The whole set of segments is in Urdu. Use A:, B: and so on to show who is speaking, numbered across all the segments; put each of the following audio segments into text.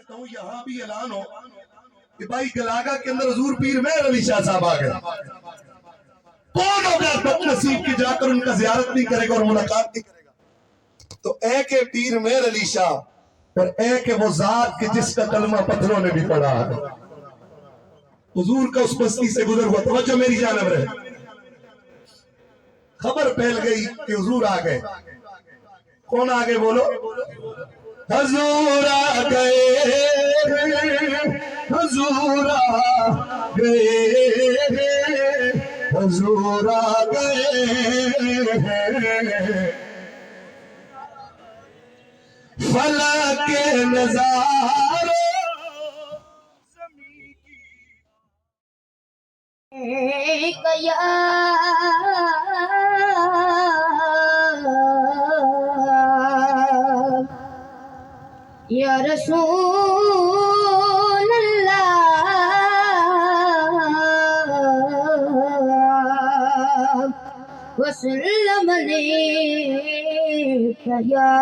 A: چاہتا ہوں یہاں بھی اعلان ہو کہ بھائی گلاگا کے اندر حضور پیر مہر علی شاہ صاحب آ گئے. کون ہوگا بد نصیب کہ جا کر ان کا زیارت نہیں کرے گا اور ملاقات نہیں کرے گا؟ تو ایک ہے پیر مہر علی شاہ اور ایک ہے وہ ذات کہ جس کا کلمہ پتھروں نے بھی پڑھا ہے. حضور کا اس بستی سے گزر ہوا. توجہ میری جانب رہے. خبر پھیل گئی کہ حضور آ گئے. کون آ گئے بولو؟ حضور آ گئے، حضور آ گئے، حضور آ گئے. فلک کے نظارے
B: یا یا رسول اللہ وسلم علیک یا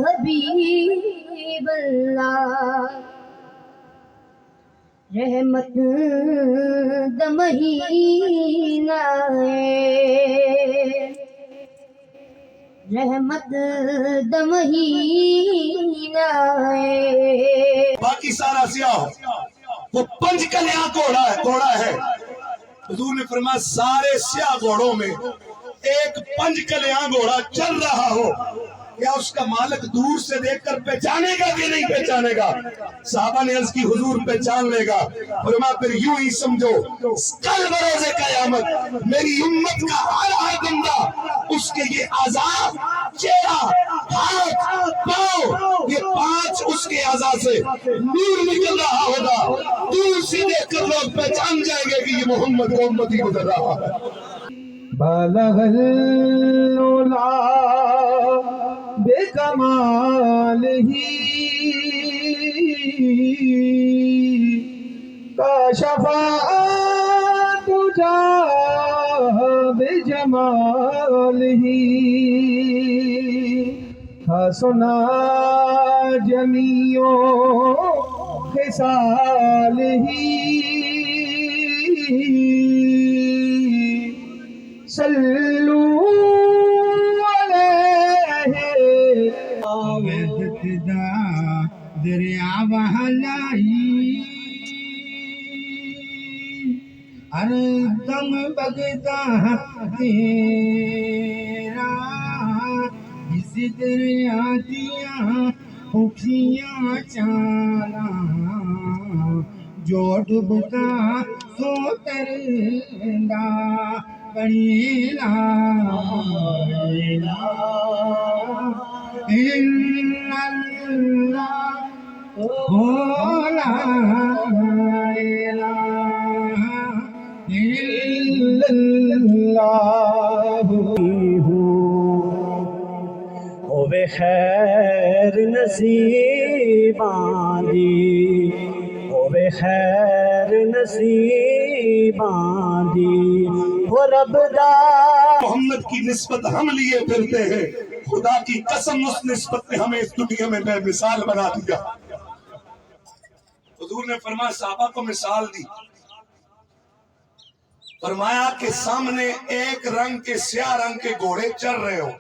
B: حبیب اللہ. رحمت دا مہینہ ہے، رحمت دا مہینہ ہے.
A: باقی سارا سیاہ وہ پنج کلیاں گھوڑا ہے. حضور نے فرمایا سارے سیاہ گھوڑوں میں ایک پنج کلیاں گھوڑا چل رہا ہو، کیا اس کا مالک دور سے دیکھ کر پہچانے گا کہ نہیں پہچانے گا؟ صحابہ نے عرض کی حضور پہچان لے گا. فرمایا پھر یوں ہی سمجھو کل بروز قیامت میری امت کا ہر بندہ اس کے یہ اعضاء، چہرہ، ہاتھ، پاؤں، یہ پانچ اس کے اعضاء سے نور نکل رہا ہوگا. دور سے دیکھ کر لوگ پہچان جائیں گے کہ یہ محمد کو امتی گزر رہا ہے.
C: بالغ العلا بکمالہ کاشف الدجی بجمالہ حسن جمیع خصالہ صلو علیہ. آوید دا دریا بہلائی ہر دم بگدا تیرا، جس دریا دیا اکھیاں چالا جو ڈبتا سو ترندا. بڑی لا الہ الا اللہ لا الہ الا اللہ.
D: ہوے خیر نصیباں دی، ہوے خیر نصیباں دی. وہ رب دا
A: محمد کی نسبت ہم لیے پھرتے ہیں، خدا کی قسم اس نسبت نے ہمیں اس دنیا میں بے مثال بنا دیا. حضور نے فرمایا صحابہ کو مثال دی. فرمایا کہ سامنے ایک رنگ کے سیاہ رنگ کے گھوڑے چل رہے ہو،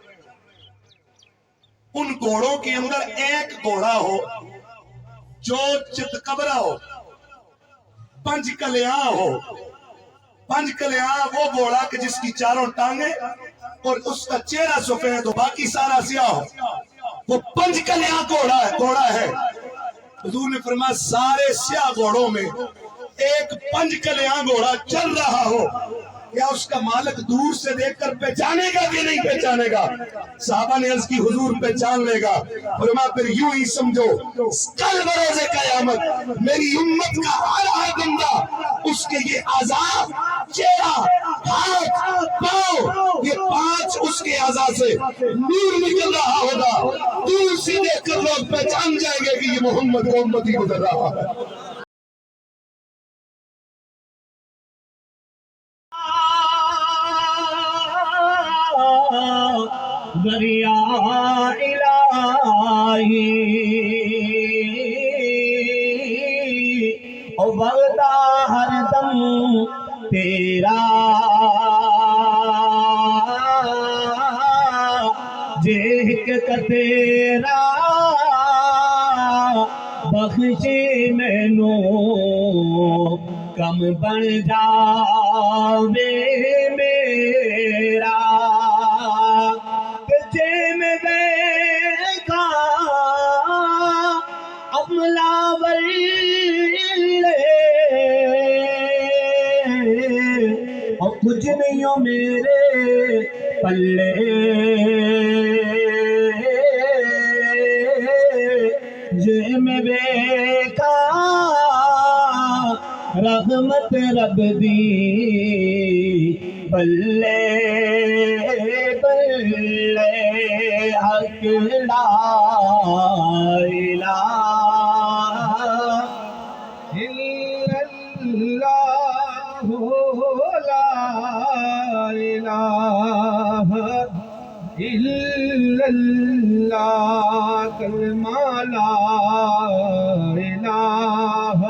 A: ان گھوڑوں کے اندر ایک گھوڑا ہو جو چت قبرہ ہو، پنج کلیاں ہو. پنج کلیاں وہ گھوڑا کہ جس کی چاروں ٹانگیں اور اس کا چہرہ سفید ہو، باقی سارا سیاہ ہو. وہ پنج کلیاں گھوڑا ہے. حضور نے فرمایا سارے سیاہ گھوڑوں میں ایک پنج کلیاں گھوڑا چل رہا ہو، کیا اس کا مالک دور سے دیکھ کر پہچانے گا کہ نہیں پہچانے گا؟ صحابہ نے عرض کی حضور پہچان لے گا. فرمایا پھر یوں ہی سمجھو کل بروز قیامت میری امت کا ہر بندہ اس کے یہ اعضاء، چہرہ، ہاتھ، پاؤں، یہ پانچ اس کے اعضاء سے نور نکل رہا ہوگا. دور سے دیکھ کر لوگ پہچان جائیں گے کہ یہ محمد کو امتی گزر رہا ہے.
D: دریا الہی وعدہ ہر دم تیرا جیک کا تیرا بخشی مینوں کم بن جاوے میرا جے میں دیکھا عملہ ولے اور کچھ نہیں ہو میرے پلے جے میں دیکھا رحمت رب دی بلے بلے حق لا الہ
C: إلا الله لا إله إلا الله كلمة لا إله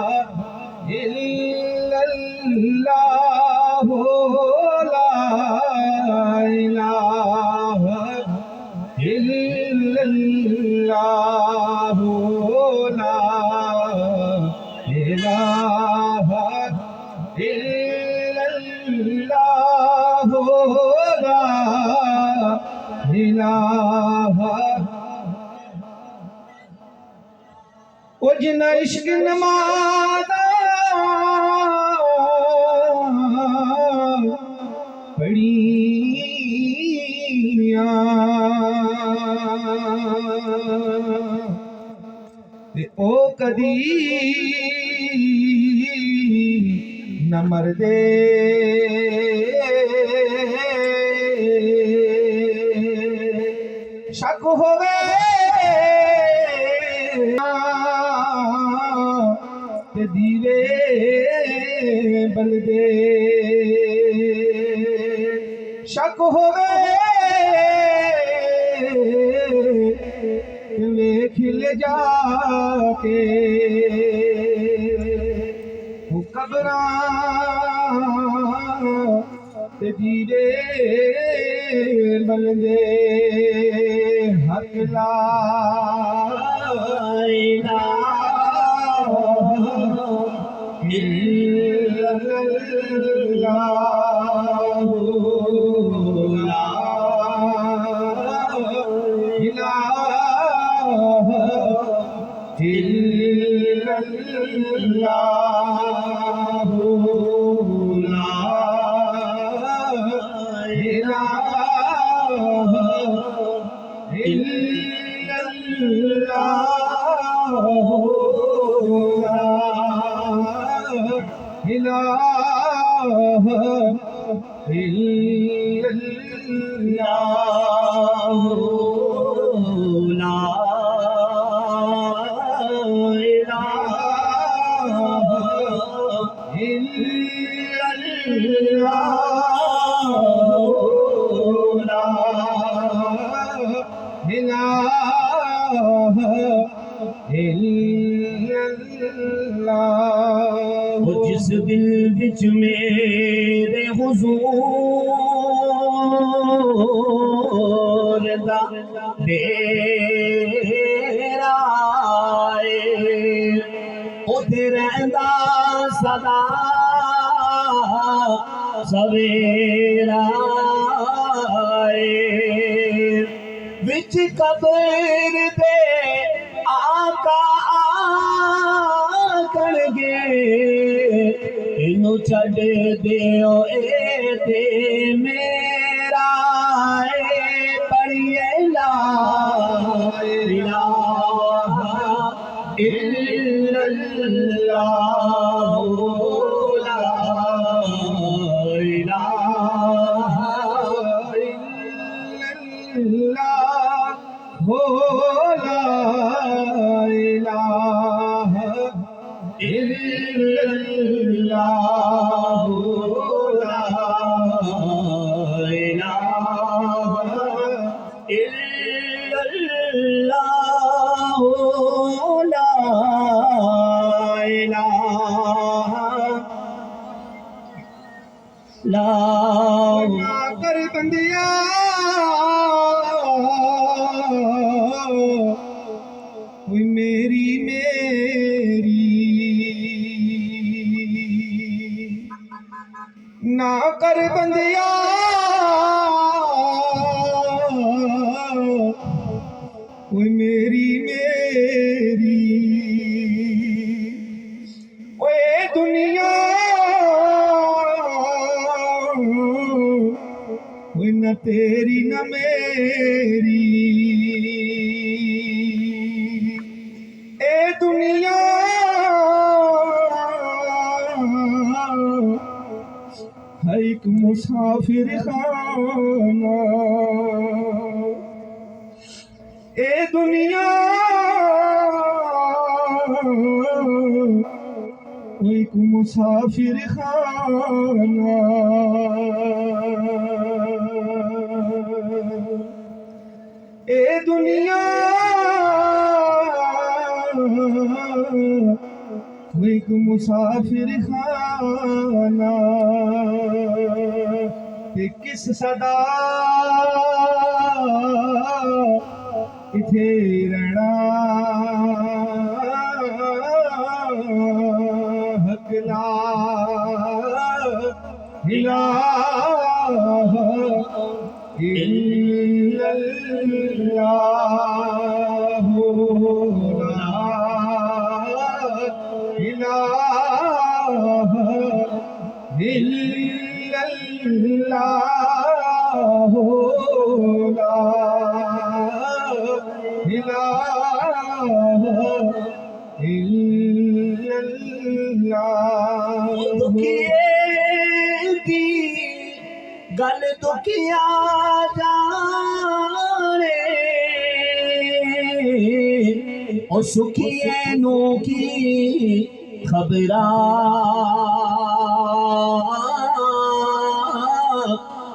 C: إلا الله لا إله إلا الله لا إله إلا الله لا إله او جنا عشق نمادا پڑھیاں تے او کدی نہ مردے شک ہووے تے دیوے بلدے شک ہووے ویکھ لے جا کے وہ قبراں تے دیوے بلدے حق لا الہ إلا الله لا إله إلا الله لا إله إلا الله لا إله إلا الله
D: لا إله
C: إلا الله لا إله إلا الله
D: وہ جس دل وچ میرے حضور دا ڈیرا اے اوتھے رہندا سدا سویرا اے وچ قبر دے آقا آکڑ گے اینو چھڈ دیو اے تے میرا اے پڑھیے لا الہ الا اللہ لا الہ
C: إلا الله لا إله إلا الله لا
D: إله إلا الله لا إله
C: بندیا کوئی میری نہ کر بندیا کوئی میری اوے دنیا کوئی نہ تیری نہ میری اے دنیا ہے ایک مسافر خانہ اے دنیا ایک مسافر خانہ اے دنیا ایک مسافر خانہ تے کس صدا اتھے رہنا حق لا الہ الا اللہ لا الہ الا اللہ لا الہ الا اللہ
D: دکھیے دی گل دکھیا جانے او سکھیے نو کی خبراں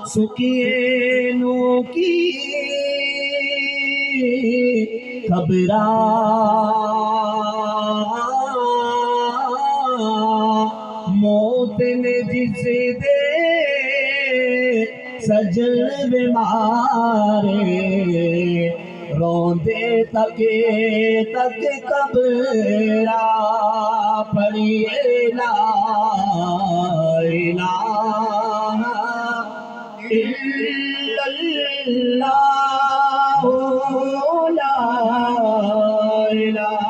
D: سکھیے نو کی خبراں موت نے جس دے سجن بیمارے روندے تک قبرا پڑھیے لا الہ الا اللہ لا الہ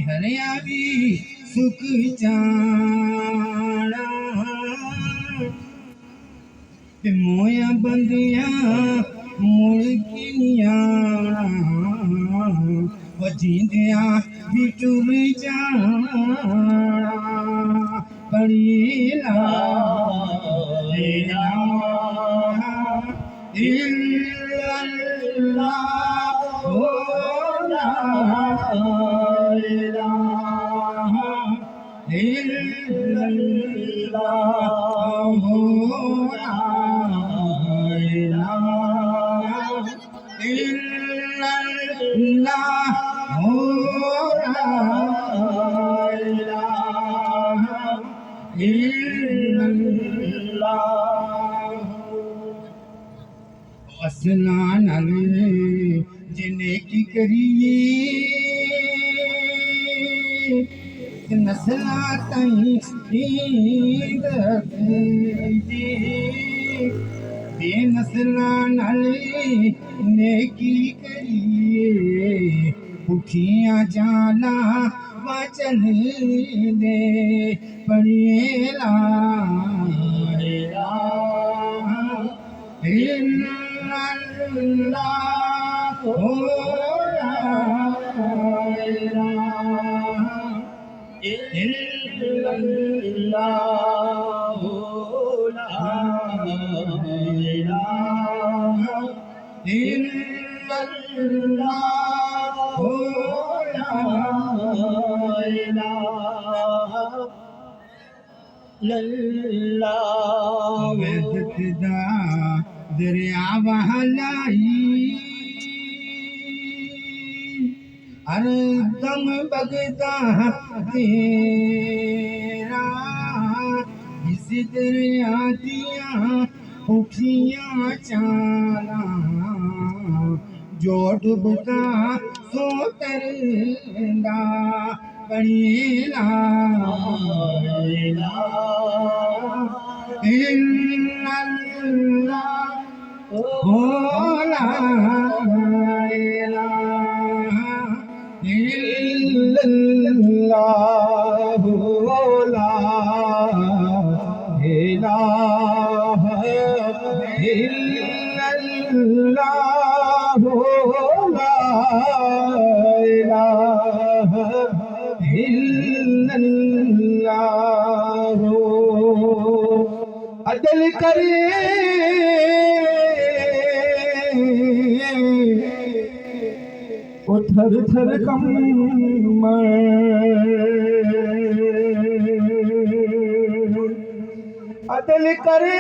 C: ہریا بھی سکھ جانا مویا بندیاں مڑ کے نیاں جیندیاں بھی ٹر جانا پڑھی لا الہ الا اللہ لا الہ الا اللہ لا الہ الا اللہ لا الہ الا اللہ اسنان جنے کی کریے نسلہ تہیں رکھیں بے نسلہ نلے نیکی کریے بھوکیاں جانا وچن دے پڑھیے لا الہ الا اللہ لا الہ الا اللہ لا دریا بہلائی ہر دم بگتا تیرا اس دریا دیا اٹھیاں چالاں جو ڈبتا سو ترندا بنی لا عدل کرے وہ تھر تھر کم عدل کرے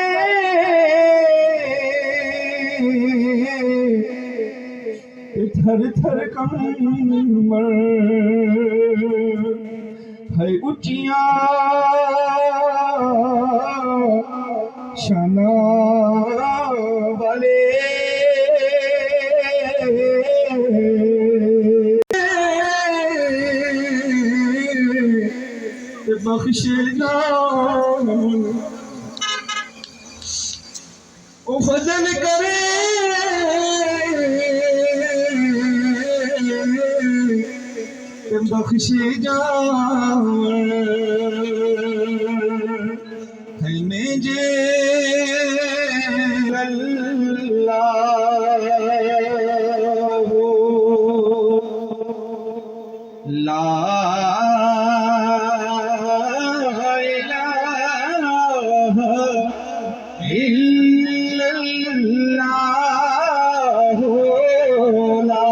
C: تھر تھر کم ہے اچیاں شانا والے بخش جان او فضل کرے بخش جان ہے میں جے لا الہ الا اللہ لا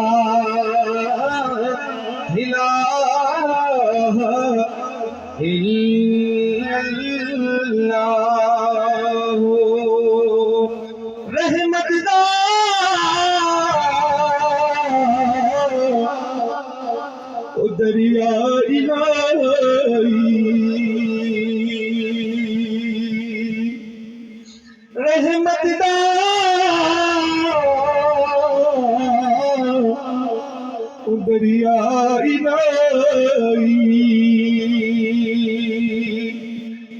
C: الہ الا اللہ رحمت دا دریا الہی رحمت دا دریا الہی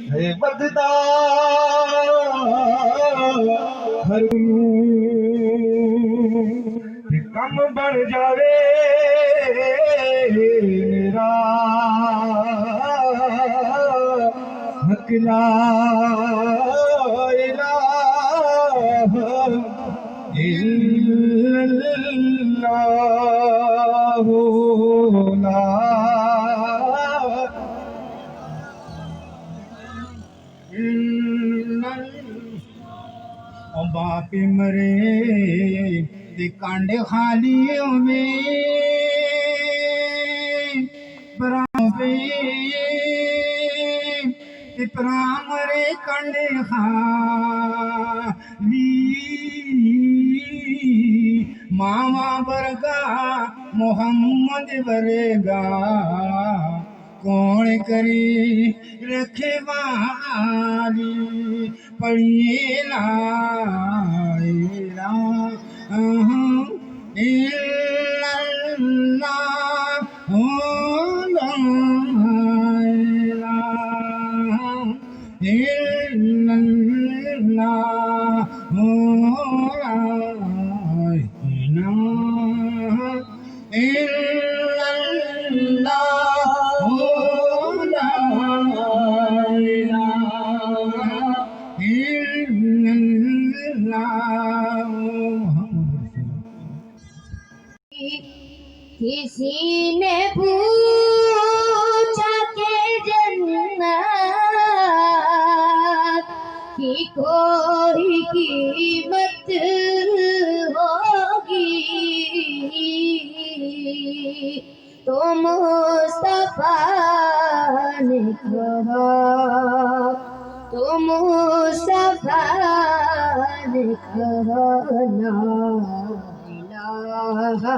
C: رحمت دا ہر کم بڑھ جاوے میرا حق لا الہ الا اللہ لا او باپ مرے تے کانڈے خالیوں میں پرام رے کنڈے خالی ماما برگا محمد برگا کون کری رکھے والی پڑھیے لا الہ الا اللہ لا إلا الله لا إله إلا الله لا إله إلا الله
B: کسی نے پوچھا کہ جنت کی کوئی مصطفیٰ نے کہا تو مصطفیٰ نے کہا لا الہ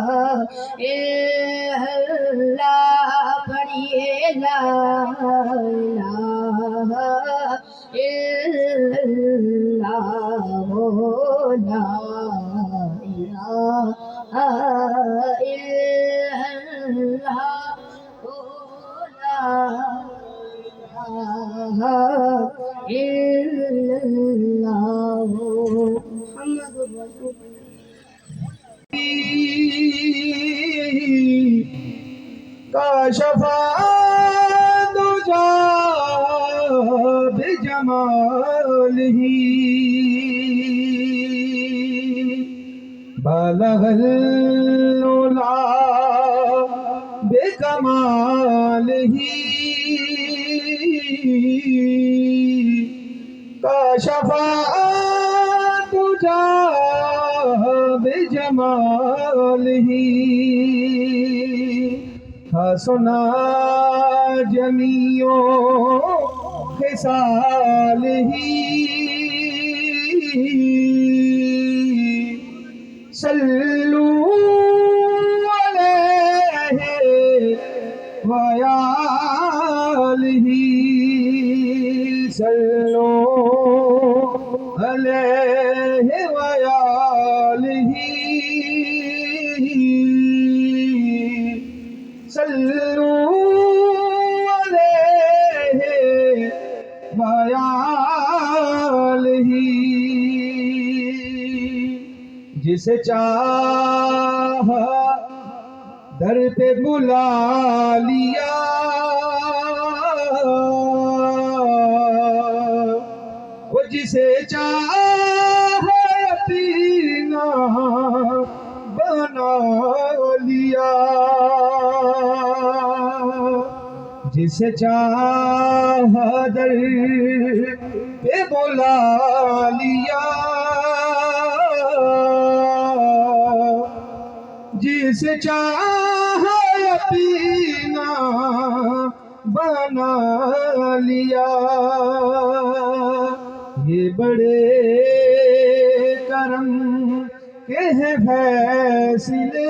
B: الا اللہ پڑھیے لا الہ الا اللہ لا الہ الا اللہ لا الہ الا اللہ محمد رسول
C: کاشف دجا بجمالہ بلغ العلا بکمالہ کاشف دجا بجمالہ حسنا جمیع خصالہ صلو علیہ وآلہ صلو علیہ وآلہ صلو علیہ وآلہ جسے چاہا در پہ بلا لیا وہ جسے چاہا اپنا بنا لیا جسے چاہا در پہ بلا لیا جسے چاہا اپنا بنا لیا یہ بڑے کرم کے ہیں فیصلے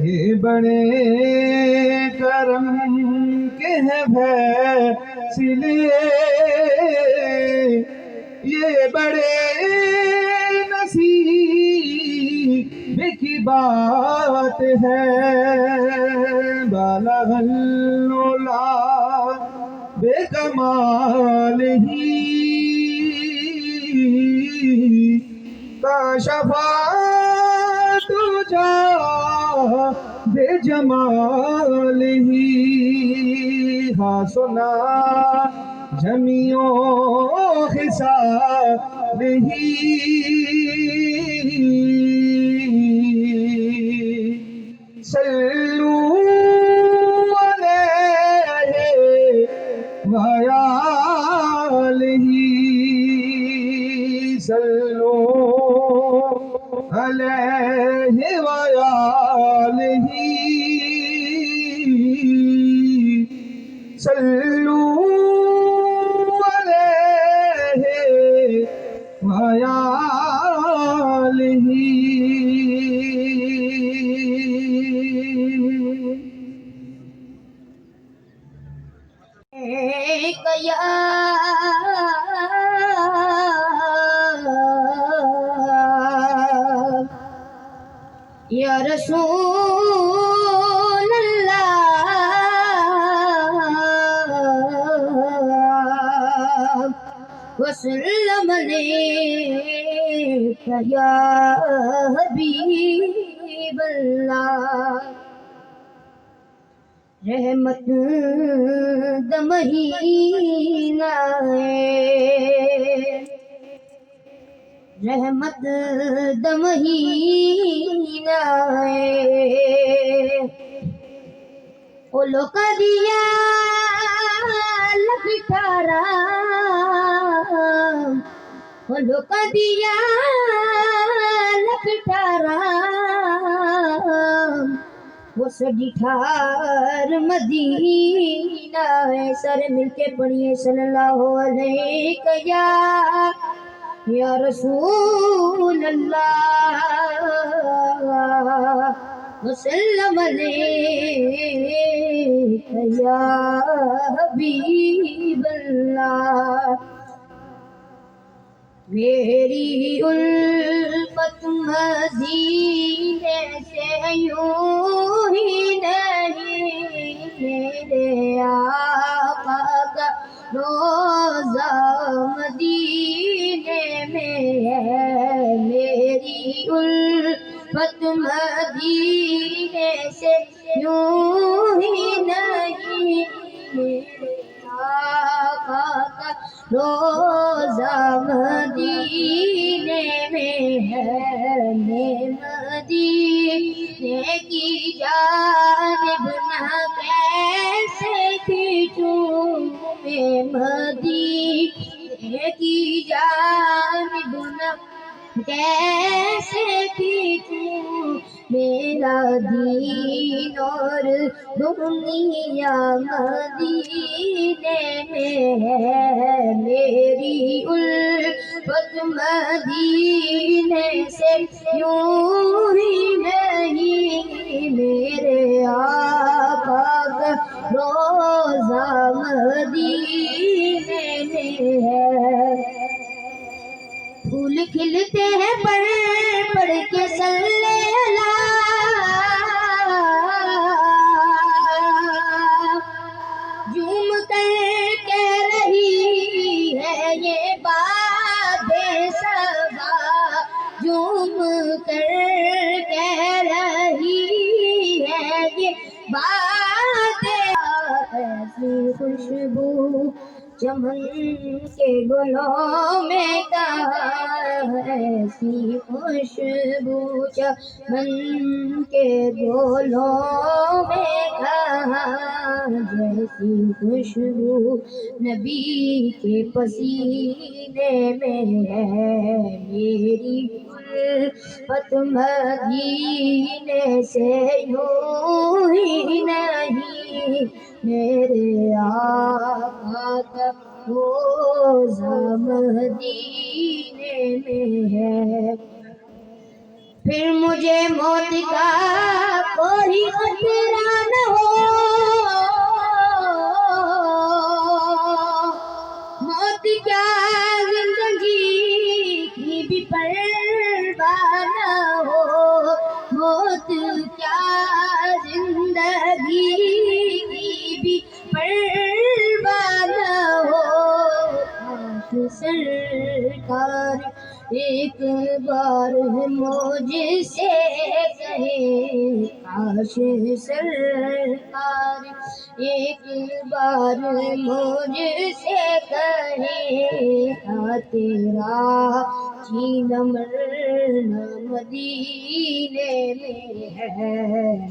C: یہ بڑے کرم کے ہیں فیصلے یہ بڑے نصیب کی بات ہے بلغ العلا بکمالہ کاشف دجا بجمالہ حسنا جمیع خصالہ صلو علیہ وآلہ صلو علیہ وآلہ صلو علیہ وآلہ
B: یا رسول اللہ وسلم علیک یا حبیب اللہ رحمت دمہینہ رحمت دمہینہ اولو کا دیا لکھٹارا اولو کا دیا لکھٹارا وہ سڈی ٹھار مدینہ ہے سارے مل کے پڑھیے صلی اللہ علیہ یا رسول اللہ وسلم علیک یا حبیب اللہ میری الفت مدینے سے یوں ہی نہیں میرے آقا کا روزہ مدینے میں ہے میری الفت مدینے سے یوں ہی نہیں میرے آقا کا روزہ مدینے میں ہے میں مدینے کی جانب نہ کیسے کھینچوں میں مدینے کی جانب نہ کیسے کھینچوں میرا دین اور دنیا مدینے میں ہے میری الفت مدینے سے یوں ہی نہیں میرے آقا کا روزہ مدینے میں ہے پھول کھلتے ہیں پڑھ پڑھ کے صلی اللہ جھوم کر کہہ رہی ہے یہ بات صبا جھوم کر کہہ رہی ہے یہ بات ایسی خوشبو چمن کے گلوں میں کہاں ایسی خوشبو چمن کے گلوں میں کہاں جیسی خوشبو نبی کے پسینے میں ہے میری الفت مدینے سے یوں ہی نہیں میرے آقا کا روزہ مدینے میں ہے پھر مجھے موت کا کوئی خطرہ نہ ہو موت کیا زندگی کی بھی پرواہ نہ ہو موت کیا زندگی کی بھی پرواہ نہ ہو کاش سرکار ایک بار مجھ سے کہے کاش سرکار ایک بار مجھ سے کہے تیرا جینا مرنا مدینے میں ہے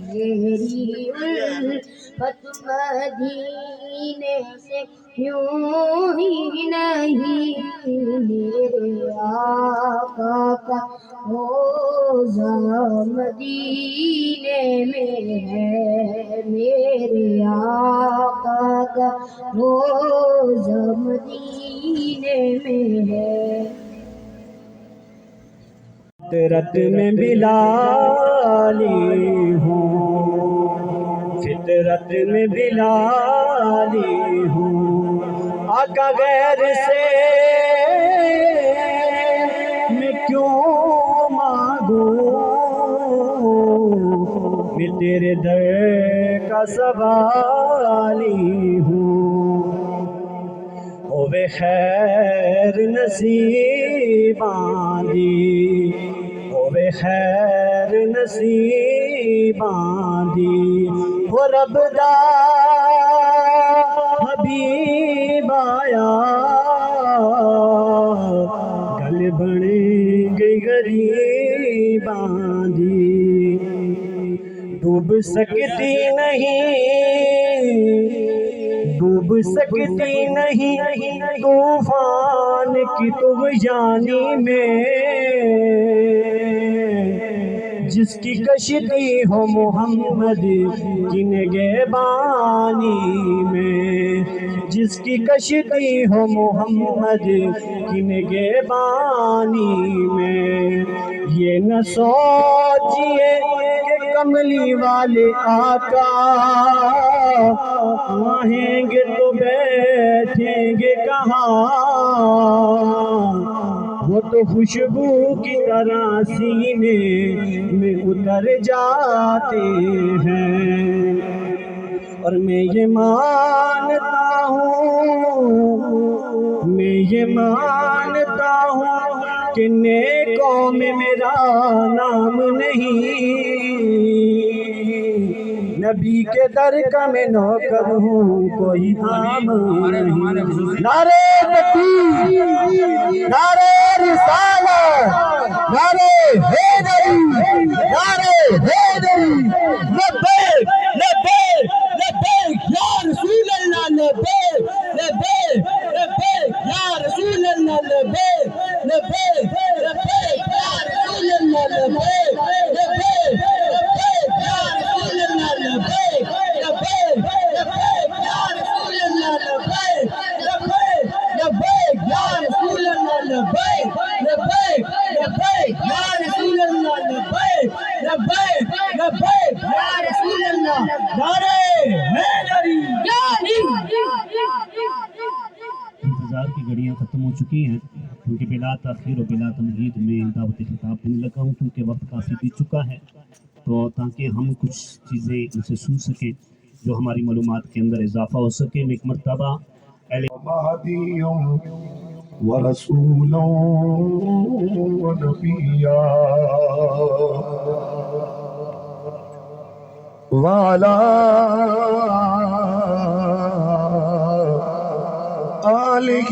B: میری الفت مدینے سے یوں ہی نہیں میرے آقا کا روزہ مدینے میں ہے میرے آقا کا روزہ مدینے میں ہے
C: فطرت میں بلالی ہوں فطرت میں بلالی ہوں آقا غیر سے میں کیوں مانگوں میں تیرے در کا سوالی ہوں ہوے خیر نصیباں دی ہوے خیر نصیباں دی وہ رب دا حبیب آیا گل بنی گئی غریباں دی ڈوب سکتی نہیں طوفان کی طغیانی میں جس کی کشتی ہو محمد کی نگہبانی میں، جس کی کشتی ہو محمد کی نگہبانی میں، یہ نہ سوچئے کہ کملی والے آقا آئیں گے تو بیٹھیں گے کہاں، وہ تو خوشبو کی طرح سینے میں اتر جاتے ہیں۔ اور میں یہ مانتا ہوں کہ نیکوں میں میرا نام نہیں، نبی کے در کا میں نوکر ہوں، کوئی نام نہیں۔ نعرہ تکبیر، نعرہ رسالت، نعرہ حیدری، نعرہ حیدری، لبیک لبیک لبیک یا رسول اللہ، لبیک لبیک لبیک یا رسول اللہ، لبیک لبیک لبیک یا رسول اللہ، لبیک لبیک لبیک یا رسول اللہ، لبیک لبیک لبیک یا رسول اللہ، لبیک لبیک لبیک یا رسول اللہ، لبیک لبیک لبیک یا رسول اللہ، لبیک لبیک لبیک یا رسول اللہ، نعرہ حیدری۔
E: انتظار کی گھڑیاں ختم ہو چکی ہیں، کیونکہ بلا تاخیر و بلا تمہید میں دعوت خطاب دینے لگا ہوں، کیونکہ وقت کافی بیت چکا ہے، تو تاکہ ہم کچھ چیزیں ان سے سن سکیں جو ہماری معلومات کے اندر اضافہ ہو سکے، میں ایک مرتبہ
A: مہدی ورسولا ونبیا وعلى آلہ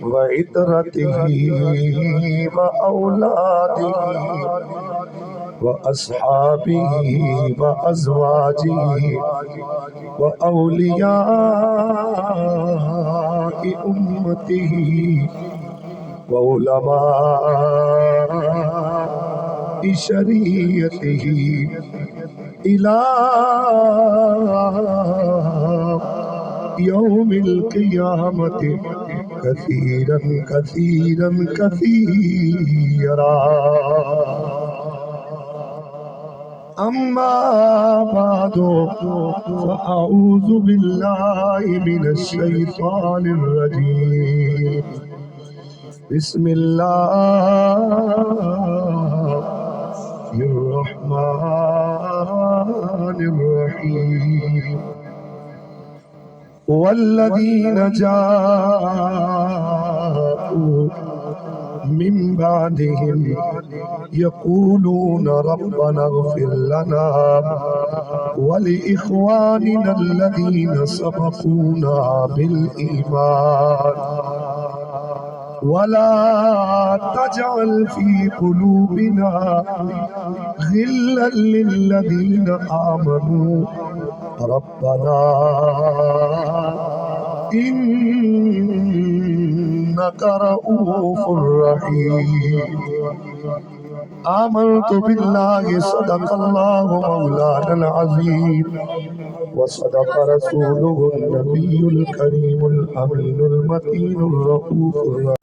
A: وعطرتہ وأولادہ وأصحابہ وأزواجہ وأولیاء أمتہ وعلماء شریعتہ إلى يوم القيامة كثيرا كثيرا كثيرا۔ أما بعد فأعوذ بالله من الشيطان الرجيم، بسم الله الرحمن الرحيم۔ والذين جاءوا من بعدهم يقولون ربنا اغفر لنا ولإخواننا الذين سبقونا بالإيمان ولا تجعل في قلوبنا غلا للذين آمنوا ربنا إنك رؤوف رحيم۔ آمنت بالله صدق الله مولانا العظيم وصدق رسوله النبي الكريم الأمين المتين الرؤوف الرحيم۔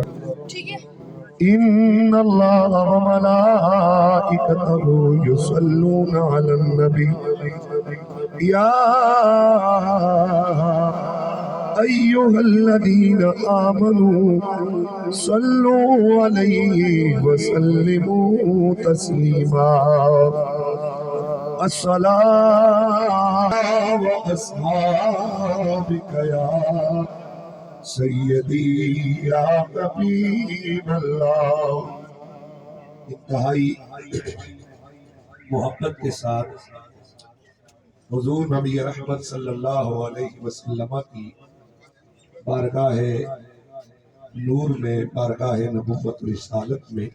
A: إن الله وملائكته يصلون على النبي يا أيها الذين آمنوا صلوا عليه وسلموا تسليما۔ الصلاة وأصحابك يا سیدی یا حبیب اللہ۔ انتہائی محبت کے ساتھ حضور نبی رحمت صلی اللہ علیہ وسلم کی بارگاہ نور میں، بارگاہ نبوت و رسالت میں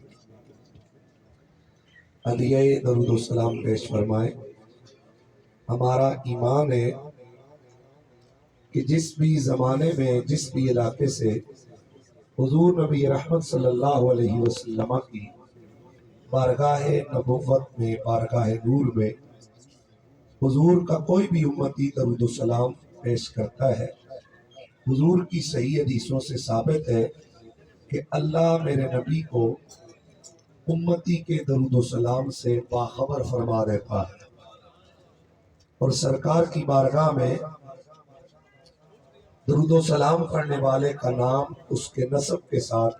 A: علیہ درود و سلام پیش فرمائے۔ ہمارا ایمان ہے کہ جس بھی زمانے میں، جس بھی علاقے سے حضور نبی رحمت صلی اللہ علیہ وسلم کی بارگاہ نبوت میں، بارگاہ نور میں حضور کا کوئی بھی امتی درود و سلام پیش کرتا ہے، حضور کی صحیح حدیثوں سے ثابت ہے کہ اللہ میرے نبی کو امتی کے درود و سلام سے باخبر فرما دیتا ہے، اور سرکار کی بارگاہ میں درود و سلام کرنے والے کا نام اس کے نسب کے ساتھ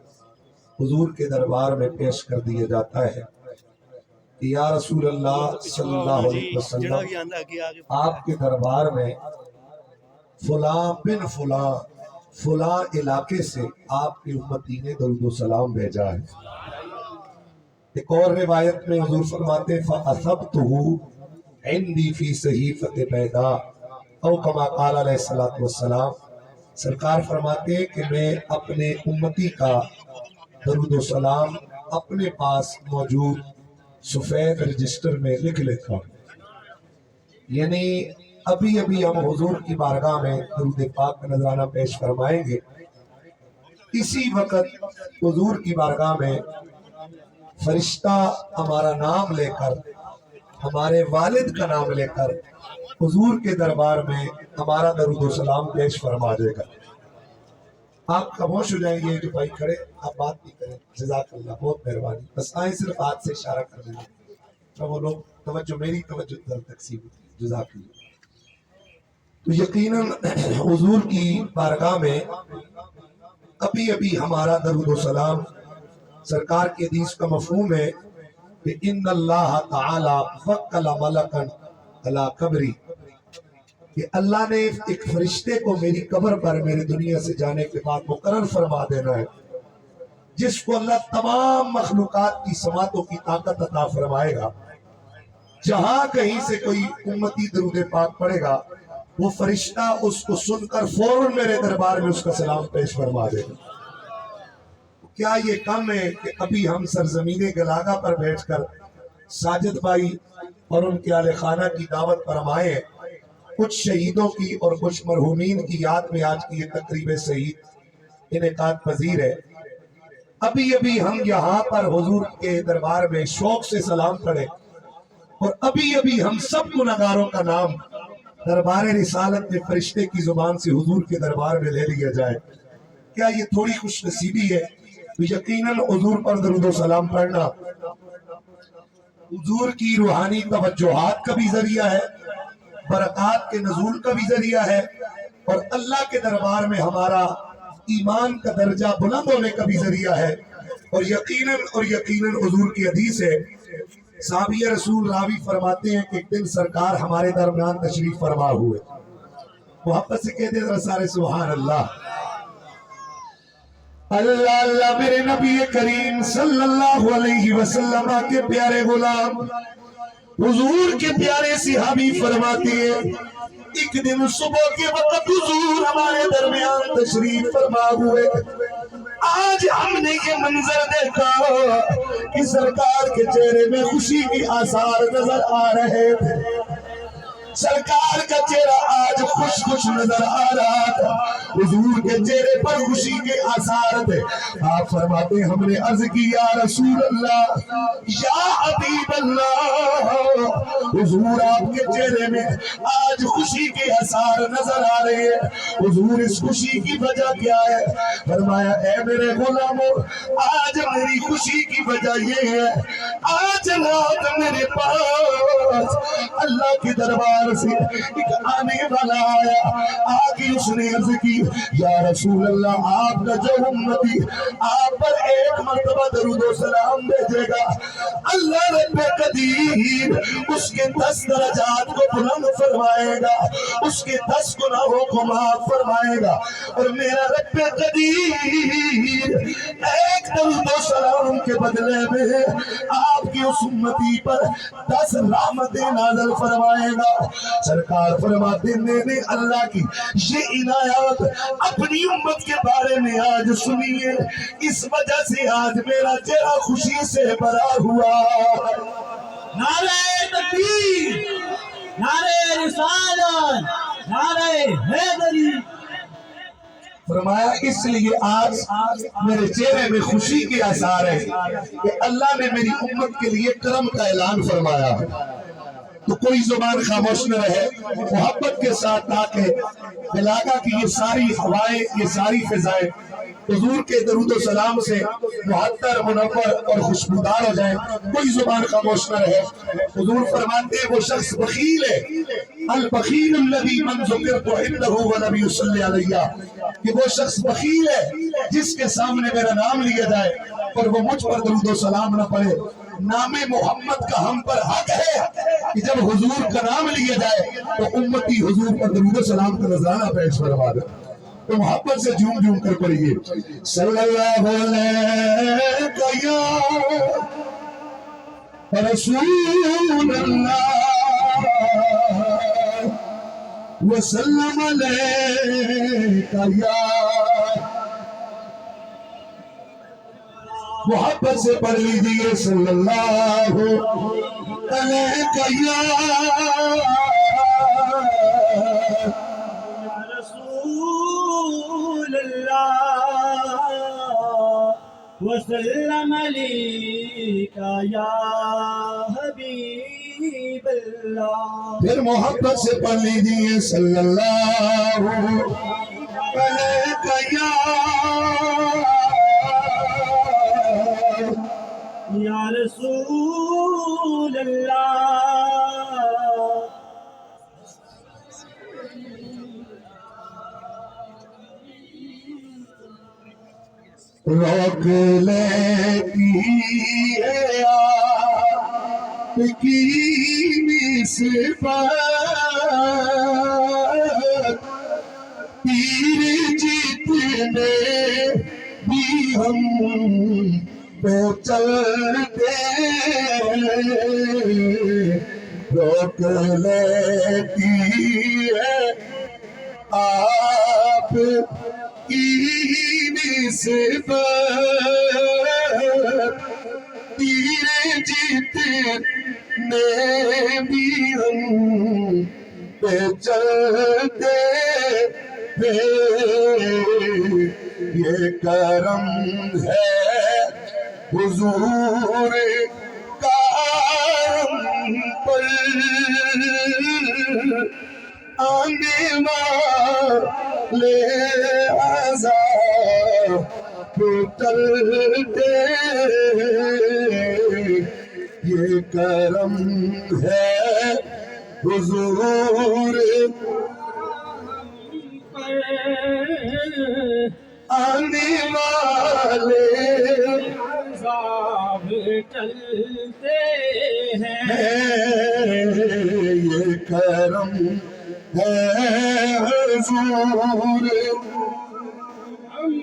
A: حضور کے دربار میں پیش کر دیا جاتا ہے کہ یا رسول اللہ صلی اللہ علیہ وسلم، آپ کے دربار میں فلاں بن فلاں فلاں علاقے سے آپ کی امتی نے درود و سلام بھیجا ہے۔ ایک اور روایت میں حضور فرماتے ہیں فَأَثَبْتُهُ عِنْدِي فِي صَحِيفَةِ بَيْضَاءَ او کما قال علیہ الصلوۃ والسلام، سرکار فرماتے ہیں کہ میں اپنے امتی کا درود و سلام اپنے پاس موجود سفید رجسٹر میں لکھ لیتا ہوں۔ یعنی ابھی ابھی ہم حضور کی بارگاہ میں درود پاک کا نذرانہ پیش فرمائیں گے، اسی وقت حضور کی بارگاہ میں فرشتہ ہمارا نام لے کر، ہمارے والد کا نام لے کر حضور کے دربار میں ہمارا درود و سلام پیش فرما دے گا۔ آپ خاموش ہو جائیں گے جو بھائی کھڑے، آپ بات نہیں کریں، جزاک اللہ، بہت مہربانی، بس آئیں صرف ہاتھ سے اشارہ کر دیں تو وہ لوگ توجہ، میری توجہ در تقسیم ہوتی، جزاک اللہ۔ تو یقیناً حضور کی بارگاہ میں ابھی ابھی ہمارا درود و سلام، سرکار کی حدیث کا مفہوم ہے کہ ان اللہ تعالی وکل ملکا علی قبری، کہ اللہ نے ایک فرشتے کو میری قبر پر میری دنیا سے جانے کے بعد مقرر فرما دینا ہے، جس کو اللہ تمام مخلوقات کی سماعتوں کی طاقت عطا فرمائے گا۔ جہاں کہیں سے کوئی امتی درود پاک پڑھے گا، وہ فرشتہ اس کو سن کر فوراً میرے دربار میں اس کا سلام پیش فرما دے گا۔ کیا یہ کم ہے کہ ابھی ہم سرزمین گلاگا پر بیٹھ کر ساجد بھائی اور ان کے اہل خانہ کی دعوت پر ہم آئے ہیں، کچھ شہیدوں کی اور کچھ مرحومین کی یاد میں آج کی یہ تقریب شہید انعقاد پذیر ہے۔ ابھی ابھی ہم یہاں پر حضور کے دربار میں شوق سے سلام پڑھیں، اور ابھی ابھی ہم سب گنہگاروں کا نام دربار رسالت میں فرشتے کی زبان سے حضور کے دربار میں لے لیا جائے۔ کیا یہ تھوڑی خوش نصیبی ہے؟ تو یقیناً حضور پر درود و سلام پڑھنا حضور کی روحانی توجہات کا بھی ذریعہ ہے، برکات کے نزول کا بھی ذریعہ ہے، اور اللہ کے دربار میں ہمارا ایمان کا درجہ بلند ہونے کا بھی ذریعہ ہے۔ اور یقیناً حضور کی حدیث ہے، صحابی رسول راوی فرماتے ہیں کہ ایک دن سرکار ہمارے درمیان تشریف فرما ہوئے، محبت سے کہتے ذرا سارے سبحان اللہ، اللہ اللہ، میرے نبی کریم صلی اللہ علیہ وسلم کے پیارے غلام حضور کے پیارے صحابی فرماتے ہیں ایک دن صبح کے وقت حضور ہمارے درمیان تشریف فرما ہوئے، آج ہم نے یہ منظر دیکھا کہ سرکار کے چہرے میں خوشی کے آثار نظر آ رہے تھے، سرکار کا چہرہ آج خوش خوش نظر آ رہا تھا، حضور کے چہرے پر خوشی کے آثار تھے۔ آپ فرماتے ہیں ہم نے عرض کی یا رسول اللہ، یا حبیب اللہ، حضور آپ کے چہرے میں آج خوشی کے آثار نظر آ رہے ہیں، حضور اس خوشی کی وجہ کیا ہے؟ فرمایا اے میرے غلاموں، آج میری خوشی کی وجہ یہ ہے، آج رات میرے پاس اللہ کے دربار سے ایک آنے والا آیا، آگے اس نے عرض کی یا رسول اللہ، آپ کا جو امتی آپ پر ایک مرتبہ درود و سلام بھیجے گا، اللہ رب قدیر اس کے 10 درجات کو بلند فرمائے گا، اس کے 10 گناہوں کو معاف فرمائے گا، اور میرا رب قدیر ایک درود و سلام کے بدلے میں آپ کی اس امتی پر 10 رحمتیں نازل فرمائے گا۔ سرکار فرماتے میں نے اللہ کی یہ عنایات اپنی امت کے بارے میں آج سنی ہے، اس وجہ سے آج میرا چہرہ خوشی سے بھرا ہوا۔
C: نعرہ تکبیر، نعرہ رسالت، نعرہ حیدری۔
A: فرمایا اس لیے آج میرے چہرے میں خوشی کے آثار ہیں کہ اللہ نے میری امت کے لیے کرم کا اعلان فرمایا. تو کوئی زبان خاموش نہ رہے، محبت کے ساتھ تاکہ بلاغہ کی یہ ساری ہوائیں، یہ ساری فضائیں حضور کے درود و سلام سے معطر، منور اور خوشبودار ہو جائیں. کوئی زبان خاموش نہ رہے. حضور فرماتے ہیں وہ شخص بخیل ہے، البخیل الذی من ذکرت عنده ولم یصلی علیہ، کہ وہ شخص بخیل ہے جس کے سامنے میرا نام لیا جائے اور وہ مجھ پر درود و سلام نہ پڑھے. نام محمد کا ہم پر حق ہے کہ جب حضور کا نام لیا جائے تو امتی حضور پر درود و سلام کا نذرانہ پیش فرما دے. تو محبت سے جھوم جھوم کر پڑھیے صلی اللہ علیہ یا رسول اللہ وسلم علیہ یا. محبت سے پڑھ لیجیے صلی اللہ علیہ یا
C: رسول اللہ وسلم علیک یا حبیب اللہ.
A: پھر محبت سے پڑھ لیجیے صلی اللہ علیہ
C: یا رسول اللہ.
A: روک لیتی ہے آپ کی نسبت، پیر جتنے بھی ہم پہ چلتے روک لیتی ہے آپ کی نسبت، تیرے جتنے بھی ہم پہ چلتے یہ کرم ہے حضور کا ہم پر آنے والے عذاب ٹلتے یہ کرم ہے حضور آنے والے
C: عذاب چلتے ہیں
A: یہ کرم ہے حضور
C: ہم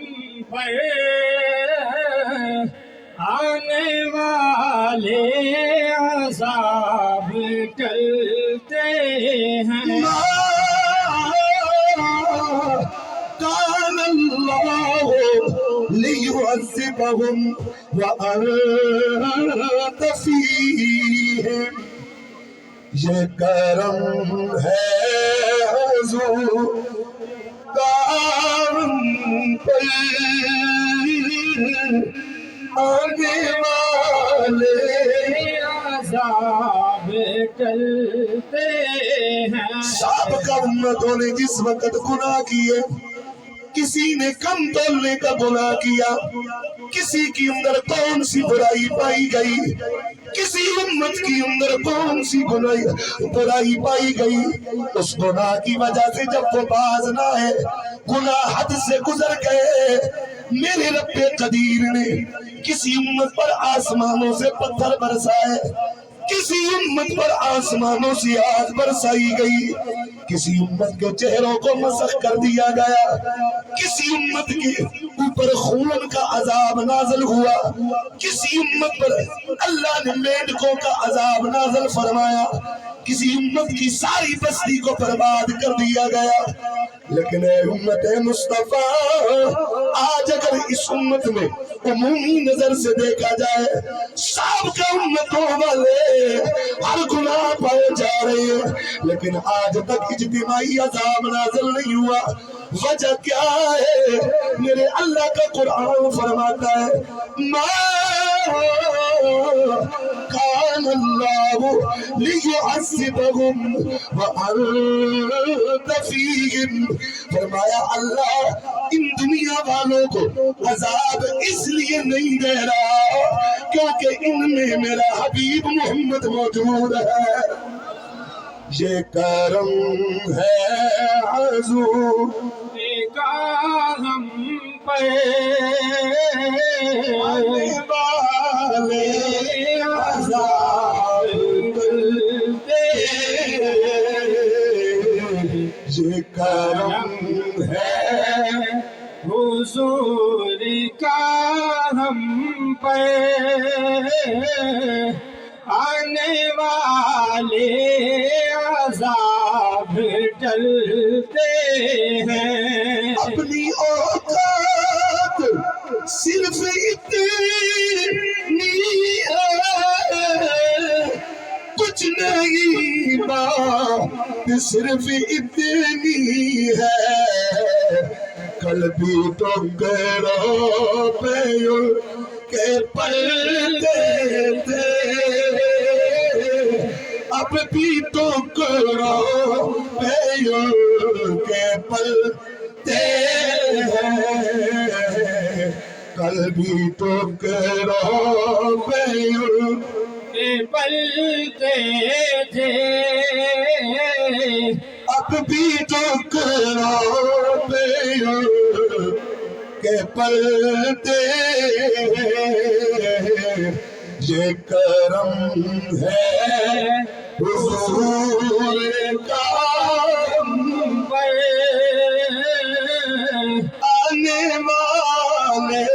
C: پر آنے والے عذاب چلتے ہیں.
A: كان الله ليعذبهم وأنت فيهم یہ کرم ہے حضور کام پر آنے والے
C: عذاب چلتے ہیں.
A: سابقہ امتوں نے جس وقت گناہ کیے، کسی نے کم تولنے کا گناہ کیا، کسی کی اندر کون سی برائی پائی گئی، کسی امت کی اندر کون سی برائی پائی گئی، اس گناہ کی وجہ سے جب وہ باز نہ ہے، گناہ حد سے گزر گئے، میرے رب قدیر نے کسی امت پر آسمانوں سے پتھر برسائے، کسی امت پر آسمانوں سے آگ برسائی گئی، کسی امت کے چہروں کو مسخ کر دیا گیا، کسی امت کے اوپر خون کا عذاب نازل ہوا، کسی امت پر اللہ نے میڈکوں کا عذاب نازل فرمایا، کسی امت کی ساری بستی کو برباد کر دیا گیا. لیکن اے امت مصطفیٰ، آج اگر اس امت میں عمومی نظر سے دیکھا جائے، سابقہ امتوں والے ہر گناہ پائے جا رہے ہیں، لیکن آج تک اجتماعی عذاب نازل نہیں ہوا. وجہ کیا ہے؟ میرے اللہ کا قرآن فرماتا ہے ما کان اللہ لیعذبہم وانت فیہم، فرمایا اللہ ان دنیا والوں کو عذاب اس لیے نہیں دے رہا کیونکہ ان میں میرا حبیب محمد موجود ہے۔ یہ کرم ہے حضور
C: کا ہم پہ
A: آنے والے عذاب دے، یہ کرم ہے
C: حضور کا ہم پہ آنے والے عذاب ٹلتے ہیں۔
A: اپنی اوقات صرف اتنی ہے، کچھ نہیں بات صرف اتنی ہے، کل بھی تو گرو پہ کے پلتے تھے، اب بھی تو کرو پہ کے پلتے ہیں، کل بھی تو کرو پہ
C: پلتے تھے،
A: اب بھی تو کرو پہ کے پلتے ہیں، یہ کرم ہے حضور کا
C: ہم پر
A: آنے والے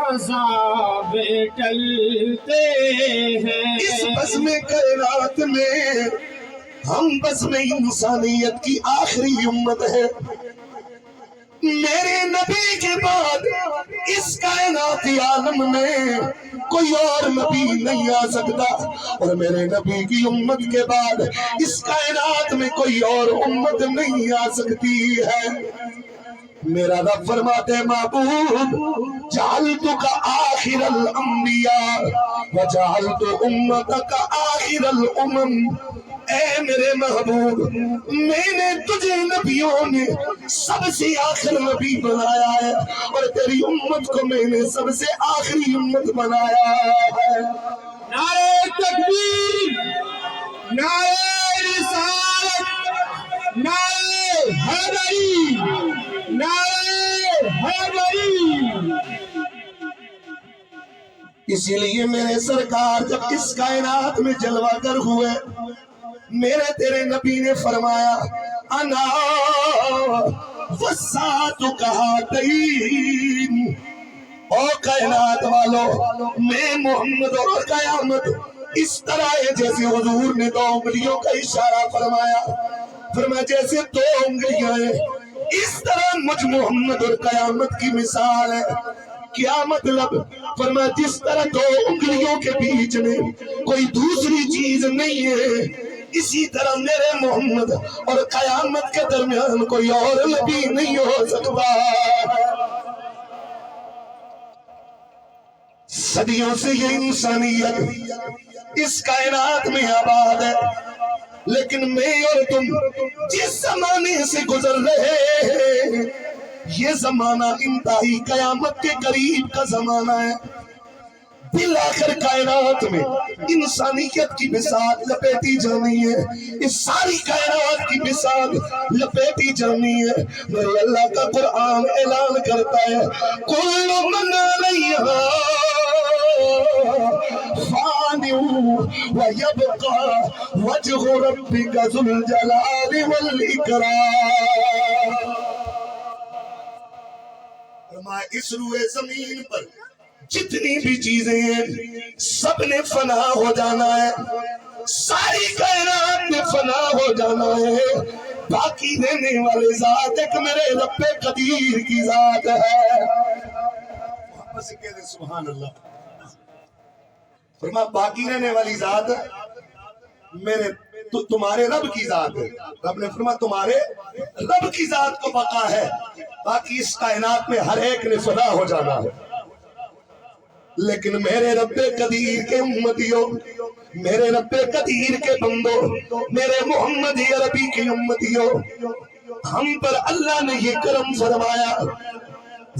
C: عذاب ٹلتے ہیں۔
A: اس بزم کائنات میں ہم بزم انسانیت کی آخری امت ہے، میرے نبی کے بعد اس کائناتی عالم میں کوئی اور نبی نہیں آ سکتا، اور میرے نبی کی امت کے بعد اس کائنات میں کوئی اور امت نہیں آ سکتی ہے۔ میرا رب فرماتے معبود جعلتک آخر الانبیاء وجعلت امتک آخر الامم، اے میرے محبوب میں نے تجھے نبیوں نے سب سے آخر نبی بنایا ہے، اور تیری امت کو میں نے سب سے آخری امت بنایا ہے۔
C: نعرہ تکبیر، نعرہ رسالت، نعرہ حیدری، نعرہ حیدری۔
A: اسی لیے میرے سرکار جب اس کائنات میں جلوہ گر ہوئے، میرے تیرے نبی نے فرمایا انا وسعتک ہاتین، او کائنات والو میں محمد اور قیامت اس طرح ہے جیسے حضور نے دو انگلیوں کا اشارہ فرمایا، فرمایا جیسے دو انگلیاں ہیں اس طرح مجھ محمد اور قیامت کی مثال ہے۔ کیا مطلب؟ فرمایا جس طرح دو انگلیوں کے بیچ میں کوئی دوسری چیز نہیں ہے، اسی طرح میرے محمد اور قیامت کے درمیان کوئی اور نبی نہیں ہو سکتا۔ صدیوں سے یہ انسانیت اس کائنات میں آباد ہے، لیکن میں اور تم جس زمانے سے گزر رہے ہیں یہ زمانہ انتہائی قیامت کے قریب کا زمانہ ہے۔ بالآخر کائنات میں انسانیت کی بساط لپیٹی جانی ہے، اس ساری کائنات کی بساط لپیٹی جانی ہے۔ میرے اللہ کا قرآن اعلان کرتا ہے کل من علیہا فان ویبقى وجہ ربک ذو الجلال والاکرام۔ اس روئے زمین پر جتنی بھی چیزیں ہیں سب نے فنا ہو جانا ہے، ساری کائنات میں فنا ہو جانا ہے، باقی رہنے والے ذات ایک میرے رب قدیر کی ذات ہے۔ محمد سے کہہ دیں سبحان اللہ۔ فرمایا باقی رہنے والی ذات میرے تو تمہارے رب کی ذات ہے. رب نے فرمایا تمہارے رب کی ذات کو بقا ہے، باقی اس کائنات میں ہر ایک نے فنا ہو جانا ہے. لیکن میرے رب قدیر کے امتیوں، میرے رب قدیر کے بندوں، میرے محمد عربی کی امتیوں، ہم پر اللہ نے یہ کرم فرمایا.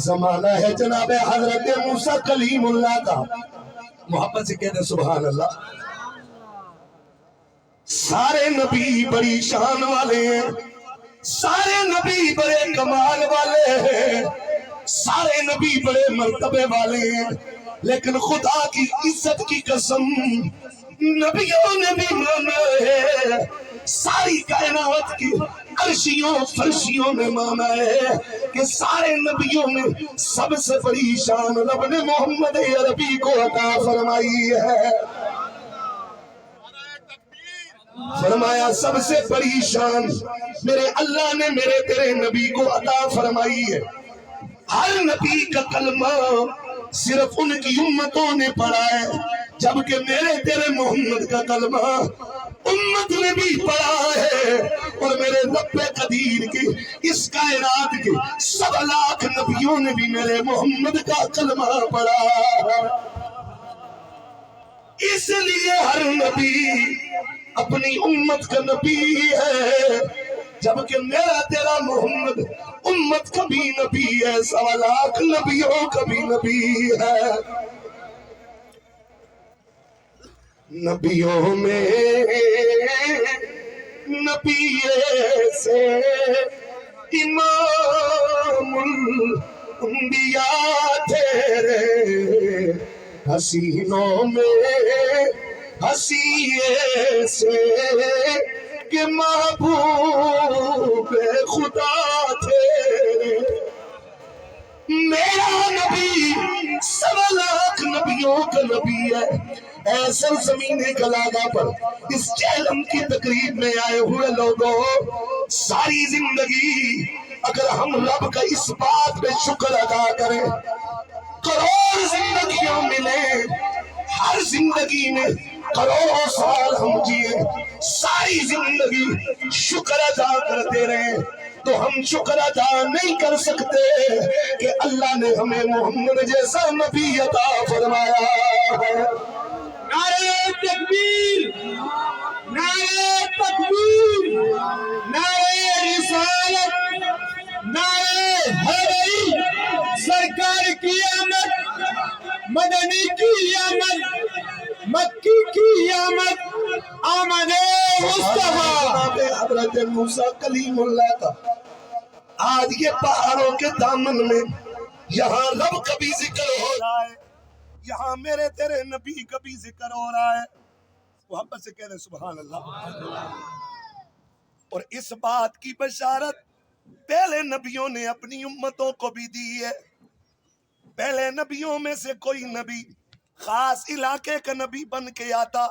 A: زمانہ ہے جناب حضرت موسیٰ کلیم اللہ کا. محبت سے کہتے سبحان اللہ. سارے نبی بڑی شان والے ہیں، سارے نبی بڑے کمال والے ہیں، سارے نبی بڑے مرتبے والے ہیں، لیکن خدا کی عزت کی قسم نبیوں نے بھی مانا ہے، ساری کائنات کی عرشیوں فرشیوں نے مانا ہے کہ سارے نبیوں میں سب سے بڑی شان رب نے محمد عربی کو عطا فرمائی ہے. فرمایا سب سے بڑی شان میرے اللہ نے میرے تیرے نبی کو عطا فرمائی ہے. ہر نبی کا کلمہ صرف ان کی امتوں نے پڑھا ہے، جبکہ میرے تیرے محمد کا کلمہ امت نے بھی پڑھا ہے. اور میرے رب قدیر کی اس کائنات کے 1.25 لاکھ نبیوں نے بھی میرے محمد کا کلمہ پڑھا ہے. اس لیے ہر نبی اپنی امت کا نبی ہے، جبکہ میرا تیرا محمد امت کا بھی نبی ہے، 1.25 لاکھ نبیوں کا بھی نبی ہے. نبیوں میں نبی سے امام الانبیاء تیرے، حسینوں میں حسی سے کہ محبوب خدا تیرے. میرا نبی 1.25 لاکھ نبیوں کا نبی ہے. اے سرزمین کلاگا پر اس جہلم کی تقریب میں آئے ہوئے لوگوں، ساری زندگی اگر ہم رب کا اس بات پہ شکر ادا کریں، کروڑ زندگیوں ملیں، ہر زندگی میں کروڑوں سال ہم جیے، ساری زندگی شکر ادا کرتے رہیں، تو ہم شکر ادا نہیں کر سکتے کہ اللہ نے ہمیں محمد جیسا نبی عطا فرمایا ہے.
C: نعرہ تکبیر، نعرہ تکبیر، نعرہ رسالت، نعرہ حیدری. سرکار کی آمد، مدنی کی آمد، مکی کی آمد، آمد مصطفیٰ.
A: حضرت موسیٰ کلیم اللہ کا آج یہ پہاڑوں کے دامن میں یہاں رب کا بھی ذکر ہو رہا ہے، یہاں میرے تیرے نبی کا بھی ذکر ہو رہا ہے. محبت سے کہہ دیں سبحان اللہ. اور اس بات کی بشارت پہلے نبیوں نے اپنی امتوں کو بھی دی ہے. پہلے نبیوں میں سے کوئی نبی خاص علاقے کا نبی بن کے آتا،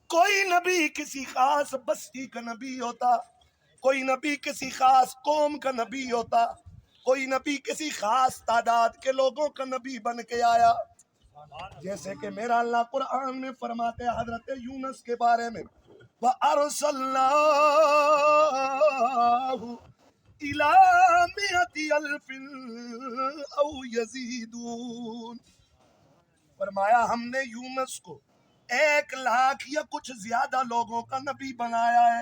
A: کوئی نبی کسی خاص بستی کا نبی ہوتا، کوئی نبی کسی خاص قوم کا نبی ہوتا، کوئی نبی کسی خاص تعداد کے لوگوں کا نبی بن کے آیا. جیسے کہ میرا اللہ قرآن میں فرماتے ہیں حضرت یونس کے بارے میں، وَأَرْسَلْنَاهُ إِلَىٰ مِئَةِ أَلْفٍ أَوْ يَزِيدُونَ. فرمایا ہم نے یونس کو 1 لاکھ یا کچھ زیادہ لوگوں کا نبی بنایا ہے.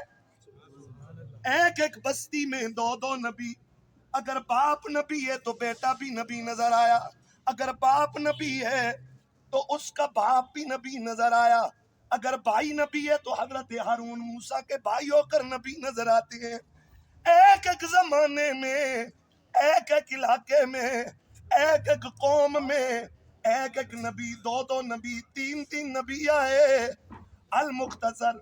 A: ایک بستی میں 2 نبی. اگر باپ نبی ہے تو بیٹا بھی نبی نظر آیا، اگر باپ نبی ہے تو اس کا باپ بھی نبی نظر آیا، اگر بھائی نبی ہے تو حضرت ہارون موسیٰ کے بھائی ہو کر نبی نظر آتے ہیں. ایک زمانے میں، ایک علاقے میں، ایک قوم میں ایک نبی، 2 نبی، 3 نبی آئے. المختصر،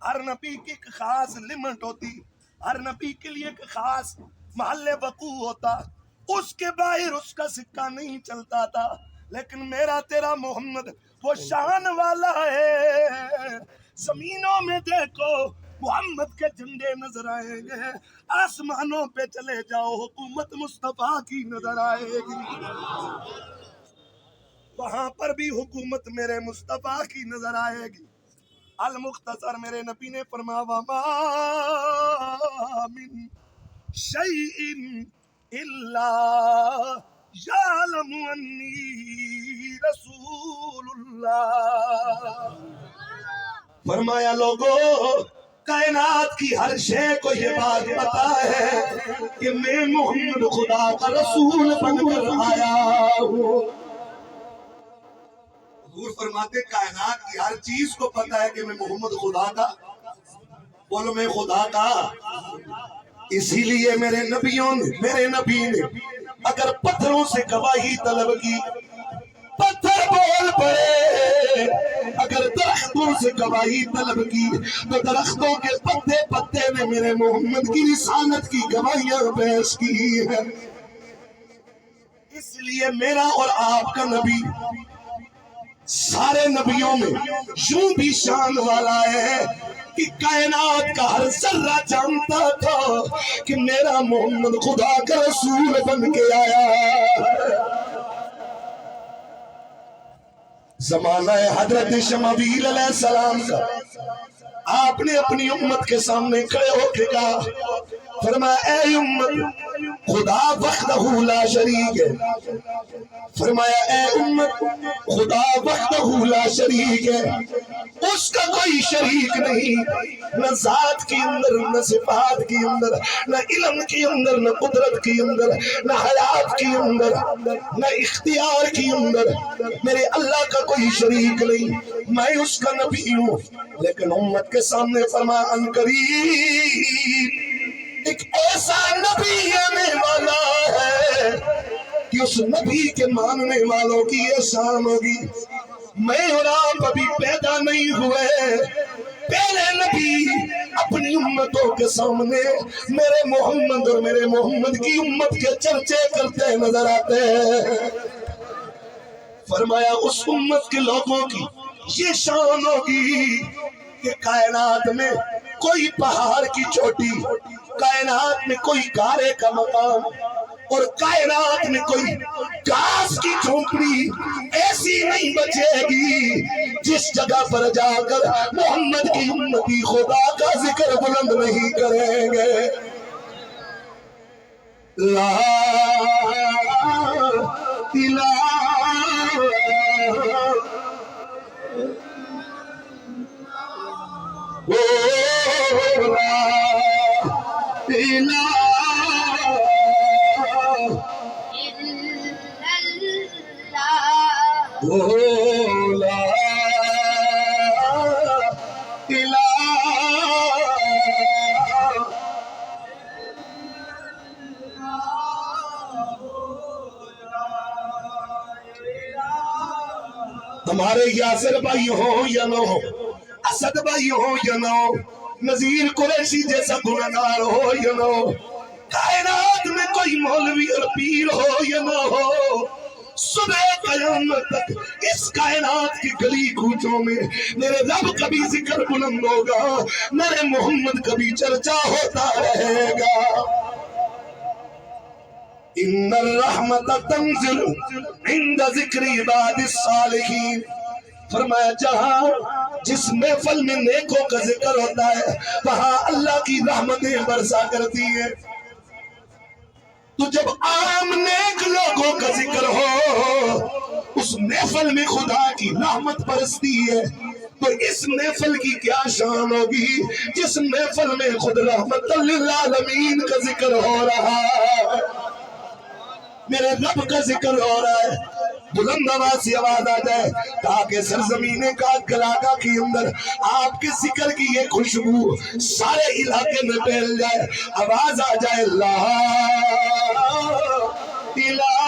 A: ہر نبی کی ایک خاص لمٹ ہوتی، ہر نبی کے لیے ایک خاص محل وقوع ہوتا، اس کے باہر اس کا سکہ نہیں چلتا تھا. لیکن میرا تیرا محمد وہ شان والا ہے. زمینوں میں دیکھو محمد کے جھنڈے نظر آئیں گے، آسمانوں پہ چلے جاؤ حکومت مصطفیٰ کی نظر آئے گی، وہاں پر بھی حکومت میرے مصطفیٰ کی نظر آئے گی. المختصر میرے نبی نے فرمایا وما من شیء الا یعلم انی رسول اللہ. فرمایا لوگو کائنات کی ہر شے کو یہ بات پتا ہے کہ میں محمد خدا کا رسول بن کر آیا ہوں. حضور فرماتے کائنات کی ہر چیز کو پتا ہے کہ میں محمد خدا کا، بولو میں خدا کا. اسی لیے میرے نبی نے اگر پتھروں سے گواہی طلب کی پتھر بول پڑے، اگر درختوں سے گواہی طلب کی تو درختوں کے پتے پتے نے میرے محمد کی رسالت کی گواہیاں پیش کی ہے. اس لیے میرا اور آپ کا نبی سارے نبیوں میں یوں بھی شان والا ہے کہ کائنات کا ہر ذرہ جانتا تھا کہ میرا محمد خدا کا رسول بن کے آیا. زمانہ حضرت شمعیل علیہ السلام کا آپ نے اپنی امت کے سامنے کھڑے ہو کے کہا، فرمایا اے امت خدا وحدہ لا شریک ہے. فرمایا اے امت خدا وحدہ لا شریک ہے، اس کا کوئی شریک نہیں، نہ ذات کے اندر، نہ صفات کے اندر، نہ علم کے اندر، نہ قدرت کے اندر، نہ حیات کے اندر، نہ اختیار کے اندر. میرے اللہ کا کوئی شریک نہیں، میں اس کا نبی ہوں. لیکن امت کے سامنے فرمایا ان قریب ایک ایسا نبی آنے والا ہے کہ اس نبی کے ماننے والوں کی یہ شان ہوگی. میں اور آپ ابھی پیدا نہیں ہوئے، پہلے نبی اپنی امتوں کے سامنے میرے محمد اور میرے محمد کی امت کے چرچے کرتے نظر آتے ہیں. فرمایا اس امت کے لوگوں کی یہ شان ہوگی کہ کائنات میں کوئی پہاڑ کی چوٹی، کائنات میں کوئی گارے کا مقام اور کائنات میں کوئی گھاس کی جھونپڑی ایسی نہیں بچے گی جس جگہ پر جا کر محمد کی امتی خدا کا ذکر بلند نہیں کریں گے. لا الہ ہمارے یاسر بھائی ہو یا نہ ہو، اسد بھائی ہو یا نہ ہو، نذیر قریشی جیسا گناہگار ہو یا نہ ہو، کائنات میں کوئی مولوی اور پیر ہو یا نہ ہو، صبح قیامت تک اس کائنات کی گلی کوچوں میں میرے رب کبھی ذکر بلند ہوگا، میرے محمد کبھی چرچا ہوتا رہے گا. ان الرحمت تنزل عند ذکر عباد الصالحین. فرمایا جہاں جس محفل میں نیکوں کا ذکر ہوتا ہے وہاں اللہ کی رحمتیں برسا کرتی ہیں. تو جب عام نیک لوگوں کا ذکر ہو اس محفل میں خدا کی رحمت برستی ہے، تو اس محفل کی کیا شان ہوگی جس محفل میں خود رحمت للعالمین کا ذکر ہو رہا ہے، میرے رب کا ذکر ہو رہا ہے. بلند آواز سے آواز آ جائے تاکہ سرزمین کاکلاکا کے اندر آپ کے ذکر کی یہ خوشبو سارے علاقے میں پھیل جائے. آواز آ جائے لا الہ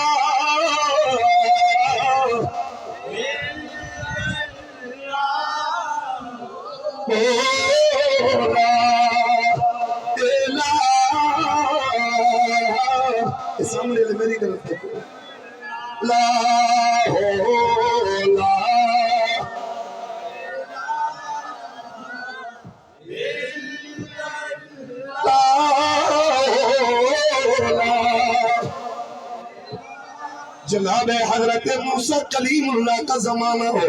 A: سامنے میری طرف لا لا جناب حضرت موسیٰ کلیم اللہ کا زمانہ ہو،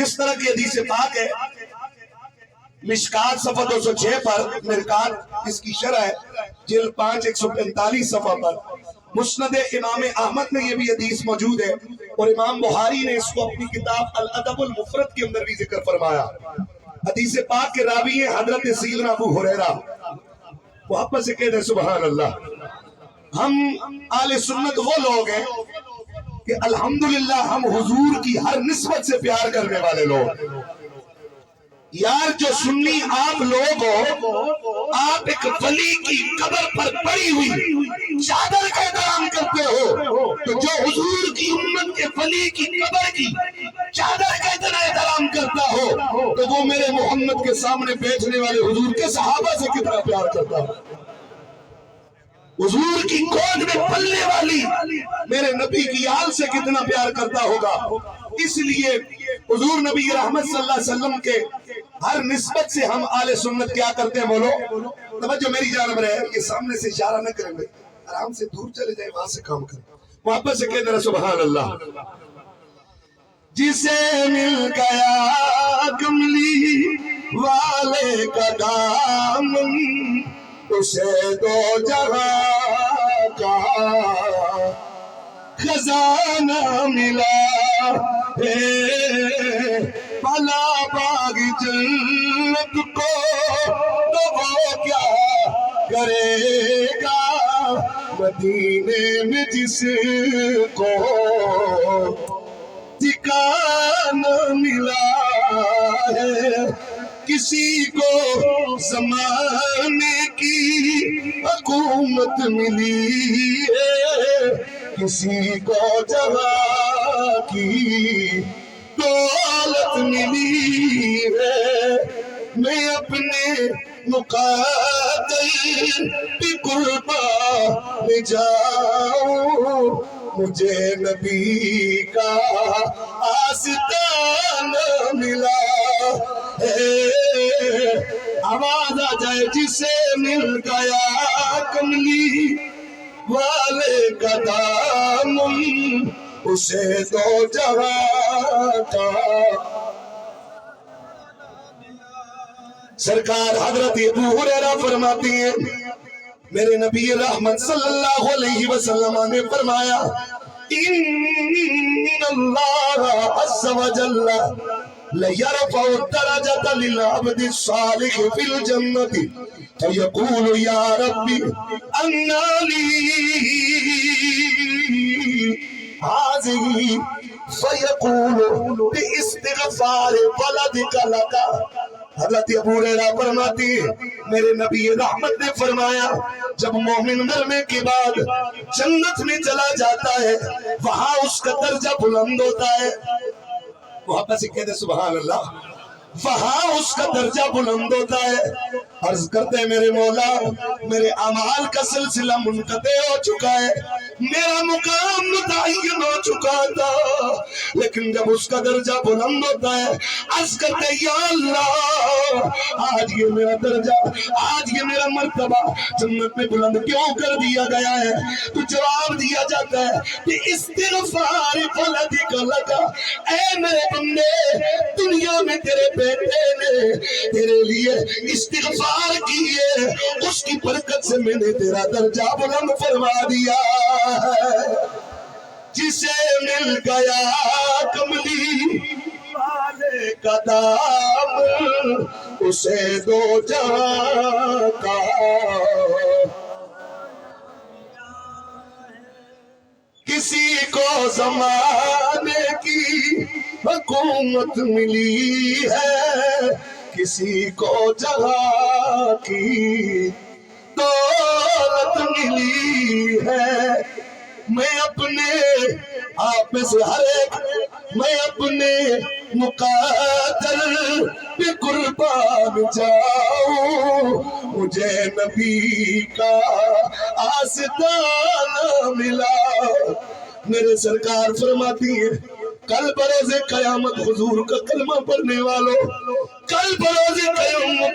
A: جس طرح کی حدیث پاک ہے مشکات صفحہ 206 پر، مرکات اس کی شرح ہے جلد 5 145 صفحہ پر، مسند امام احمد میں یہ بھی حدیث موجود ہے، اور امام بخاری نے اس کو اپنی کتاب الادب المفرد کے اندر بھی ذکر فرمایا۔ حدیث پاک کے راوی ہیں حضرت سیدنا ابو ہریرہ، محبت سے کہتے ہیں سبحان اللہ۔ ہم اہل سنت وہ لوگ ہیں کہ الحمدللہ ہم حضور کی ہر نسبت سے پیار کرنے والے لوگ۔ یار جو سنی آپ لوگ ہو، آپ ایک ولی کی قبر پر پڑی ہوئی چادر کا احترام کرتے ہو، تو جو حضور کی امت کے ولی کی قبر کی چادر کا اتنا احترام کرتا ہو، تو وہ میرے محمد کے سامنے بیٹھنے والے حضور کے صحابہ سے کتنا پیار کرتا ہو، حضور کی گود میں پلنے والی میرے نبی کی آل سے کتنا پیار کرتا ہوگا۔ اس لیے حضور نبی رحمت صلی اللہ علیہ وسلم کے ہر نسبت سے ہم آل سنت کیا کرتے ہیں؟ بولو توجہ میری جانب رہے، یہ سامنے سے اشارہ نہ کریں، آرام سے دور چلے جائیں، وہاں سے کام کریں، محبت سے کہتے ہیں سبحان اللہ۔ جسے مل گیا کملی والے کا دامن، اسے دو جہاں کا خزانہ ملا ہے، بھلا باغ جنت کو تو وہ کیا کرے گا، مدینے میں جس کو ٹھکانہ ملا ہے۔ کسی کو زمانے کی حکومت ملی ہے، کسی کو جہاں کی دولت ملی ہے، میں اپنے مقاتل کی قربان میں جاؤں، مجھے نبی کا آستانہ ملا ہے۔ آواز آ جائے جسے مل گیا کملی والے کا دامن، اسے دو جہاں کا۔ سرکار حضرت ابو ہریرہ فرماتی ہیں میرے نبی رحمت صلی اللہ علیہ وسلم نے فرمایا ان اللہ عز وجل ليرفع الدرجة للعبد الصالح في الجنة فيقول يا ربي أنى لي هذه فيقول باستغفار ولدك لك۔ حضرت ابو ہریرہ فرماتی ہیں میرے نبی رحمت نے فرمایا جب مومن مرنے کے بعد جنت میں چلا جاتا ہے وہاں اس کا درجہ بلند ہوتا ہے، محبت سے کہتے سبحان اللہ، وہاں اس کا درجہ بلند ہوتا ہے۔ عرض کرتے ہیں میرے مولا میرے اعمال کا سلسلہ منقطع ہو چکا ہے، میرا مقام متعین ہو چکا تھا، لیکن جب اس کا درجہ بلند ہوتا ہے عرض کرتے ہیں یا اللہ آج یہ میرا درجہ، آج یہ میرا مرتبہ جنت میں بلند کیوں کر دیا گیا ہے؟ تو جواب دیا جاتا ہے کہ استغفار ولدک لک، اے میرے بندے دنیا میں تیرے بیٹے نے تیرے لیے استغفار کیے، اس کی برکت سے میں نے تیرا درجہ بلند فرما دیا ہے۔ جسے مل گیا کملی والے کا دامن، اسے دو جہاں کا۔ کسی کو زمانے کی حکومت ملی ہے، کسی کو جہاں کی دولت ملی ہے، میں اپنے آپ میں سے ہر ایک میں اپنے مقاتل پہ قربان جاؤں، مجھے نبی کا آستانہ ملا۔ میرے سرکار فرماتی ہے کل بروز قیامت حضور کا کلمہ پڑھنے والوں، کل بروز قیامت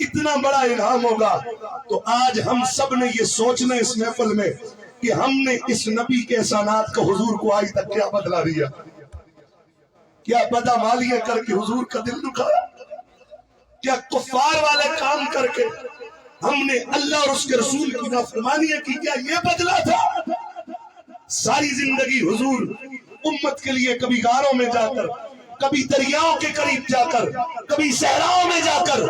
A: اتنا بڑا انعام ہوگا. تو آج ہم سب نے یہ سوچنا اس محفل میں کہ ہم نے اس نبی کے احسانات کا حضور کو آج تک کیا بدلا دیا, کیا بدعمالیاں کر کے حضور کا دل دکھایا, کیا کفار والے کام کر کے ہم نے اللہ اور اس کے رسول کی نافرمانیاں کی, کیا یہ بدلا تھا؟ ساری زندگی حضور امت کے لیے کبھی غاروں میں جا کر, کبھی دریاؤں کے قریب جا کر, کبھی صحراؤں میں جا کر,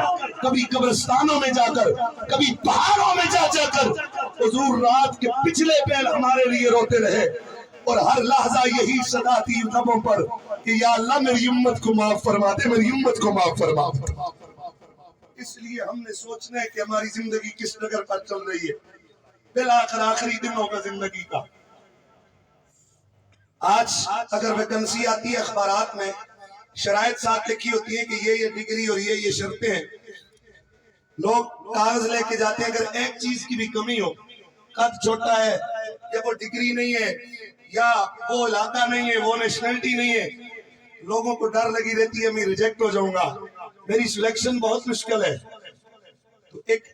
A: کبھی قبرستانوں میں جا کر, کبھی پہاڑوں میں جا کر حضور رات کے پچھلے پہر ہمارے لیے روتے رہے, اور ہر لحظہ یہی صدا تھی لبوں پر کہ یا اللہ میری امت کو معاف فرما دے, میری امت کو معاف فرما دے. اس لیے ہم نے سوچنا ہے کہ ہماری زندگی کس نگر پر چل رہی ہے, بالآخر آخری دنوں کا زندگی کا. آج اگر ویکنسی آتی ہے اخبارات میں, شرائط ساتھ لکھی ہوتی ہے کہ یہ ڈگری اور یہ شرطیں ہیں, لوگ کاغذ لے کے جاتے ہیں, اگر ایک چیز کی بھی کمی ہو, قد چھوٹا ہے یا وہ ڈگری نہیں ہے یا وہ علاقہ نہیں ہے, وہ نیشنلٹی نہیں ہے, لوگوں کو ڈر لگی رہتی ہے میں ریجیکٹ ہو جاؤں گا, میری سلیکشن بہت مشکل ہے. تو ایک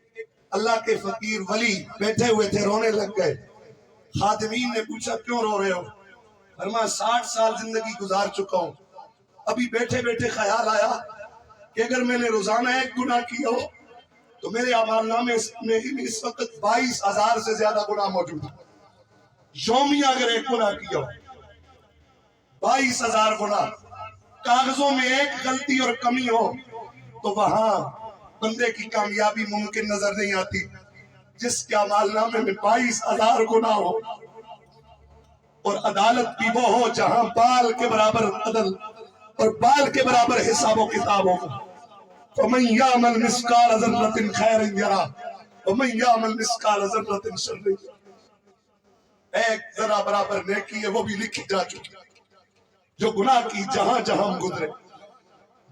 A: اللہ کے فقیر ولی بیٹھے ہوئے تھے, رونے لگ گئے. خادمین نے پوچھا کیوں رو رہے ہو؟ فرمایا 60 سال زندگی گزار چکا ہوں, ابھی بیٹھے بیٹھے خیال آیا کہ اگر میں نے روزانہ ایک گناہ کیا ہو تو میرے اعمال نامے میں اس وقت 22,000 سے زیادہ گناہ موجود ہیں. یومیہ اگر ایک گناہ کیا ہو 22,000 گناہ, کاغذوں میں ایک غلطی اور کمی ہو تو وہاں بندے کی کامیابی ممکن نظر نہیں آتی. جس کے اعمال نامے میں 22,000 گناہ ہو اور عدالت بھی وہ ہو جہاں بال کے برابر عدل اور بال کے برابر حساب و کتاب ہو. فَمَنْ يَعْمَلْ مِثْقَالَ ذَرَّةٍ خَيْرًا يَرَهُ وَمَنْ يَعْمَلْ مِثْقَالَ ذَرَّةٍ شَرًّا يَرَهُ. ایک ذرا برابر نیکی ہے وہ بھی لکھی جا چکی, جو گناہ کی جہاں جہاں ہم گزرے.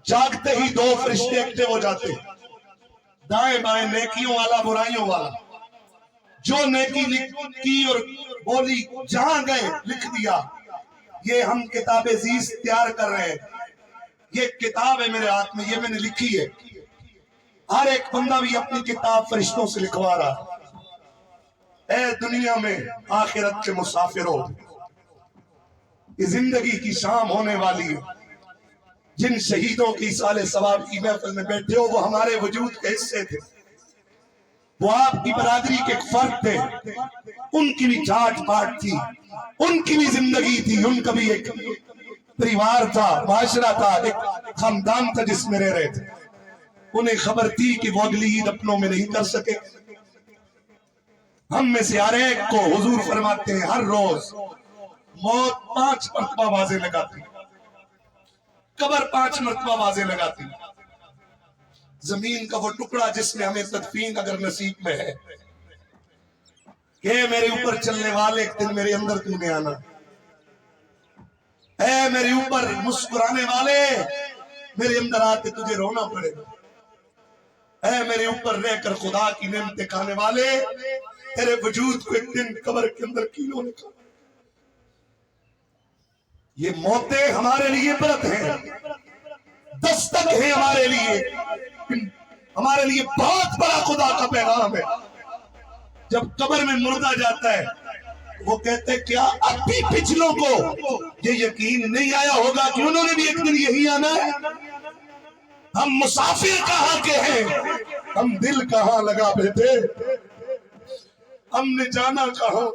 A: جاگتے ہی 2 فرشتے ایکٹیو ہو جاتے ہیں, دائیں بائیں نیکیوں والا برائیوں والا. جو نیکی کی اور بولی جہاں گئے لکھ دیا. یہ ہم کتاب عزیز تیار کر رہے ہیں, یہ کتاب ہے میرے ہاتھ میں, یہ میں نے لکھی ہے. ہر ایک بندہ بھی اپنی کتاب فرشتوں سے لکھوا رہا. اے دنیا میں آخرت کے مسافروں, یہ زندگی کی شام ہونے والی ہے. جن شہیدوں کی سال ثواب کی محفل میں بیٹھے ہو وہ ہمارے وجود کے حصے تھے, وہ آپ کی برادری کے ایک فرد تھے, ان کی بھی جھاٹ پاٹ تھی, ان کی بھی زندگی تھی, ان کا بھی ایک پریوار تھا, معاشرہ تھا, ایک خاندان تھا جس میں رہ رہے تھے. انہیں خبر تھی کہ وہ اگلی عید اپنوں میں نہیں کر سکے. ہم میں سے ہر ایک کو حضور فرماتے ہیں ہر روز موت 5 مرتبہ واضح لگاتی, قبر 5 مرتبہ واضح لگاتی. زمین کا وہ ٹکڑا جس میں ہمیں تدفین اگر نصیب میں ہے, کہ میرے اوپر چلنے والے ایک دن میرے اندر تو نے آنا, اے میرے اوپر مسکرانے والے میرے اندر آتے تجھے رونا پڑے گا, اے میرے اوپر رہ کر خدا کی نعمتیں کھانے والے تیرے وجود کو ایک دن قبر کے اندر کیوں نکالا. یہ موتیں ہمارے لیے برت ہیں, دستک ہے ہمارے لیے بہت بڑا خدا کا پیغام ہے. جب قبر میں مردہ جاتا ہے وہ کہتے کیا اب بھی پچھلوں کو یہ یقین نہیں آیا ہوگا کہ انہوں نے بھی ایک دن یہی آنا ہے. ہم مسافر کہاں کے ہیں, ہم دل کہاں لگا بیٹھے, ہم نے جانا کہاں,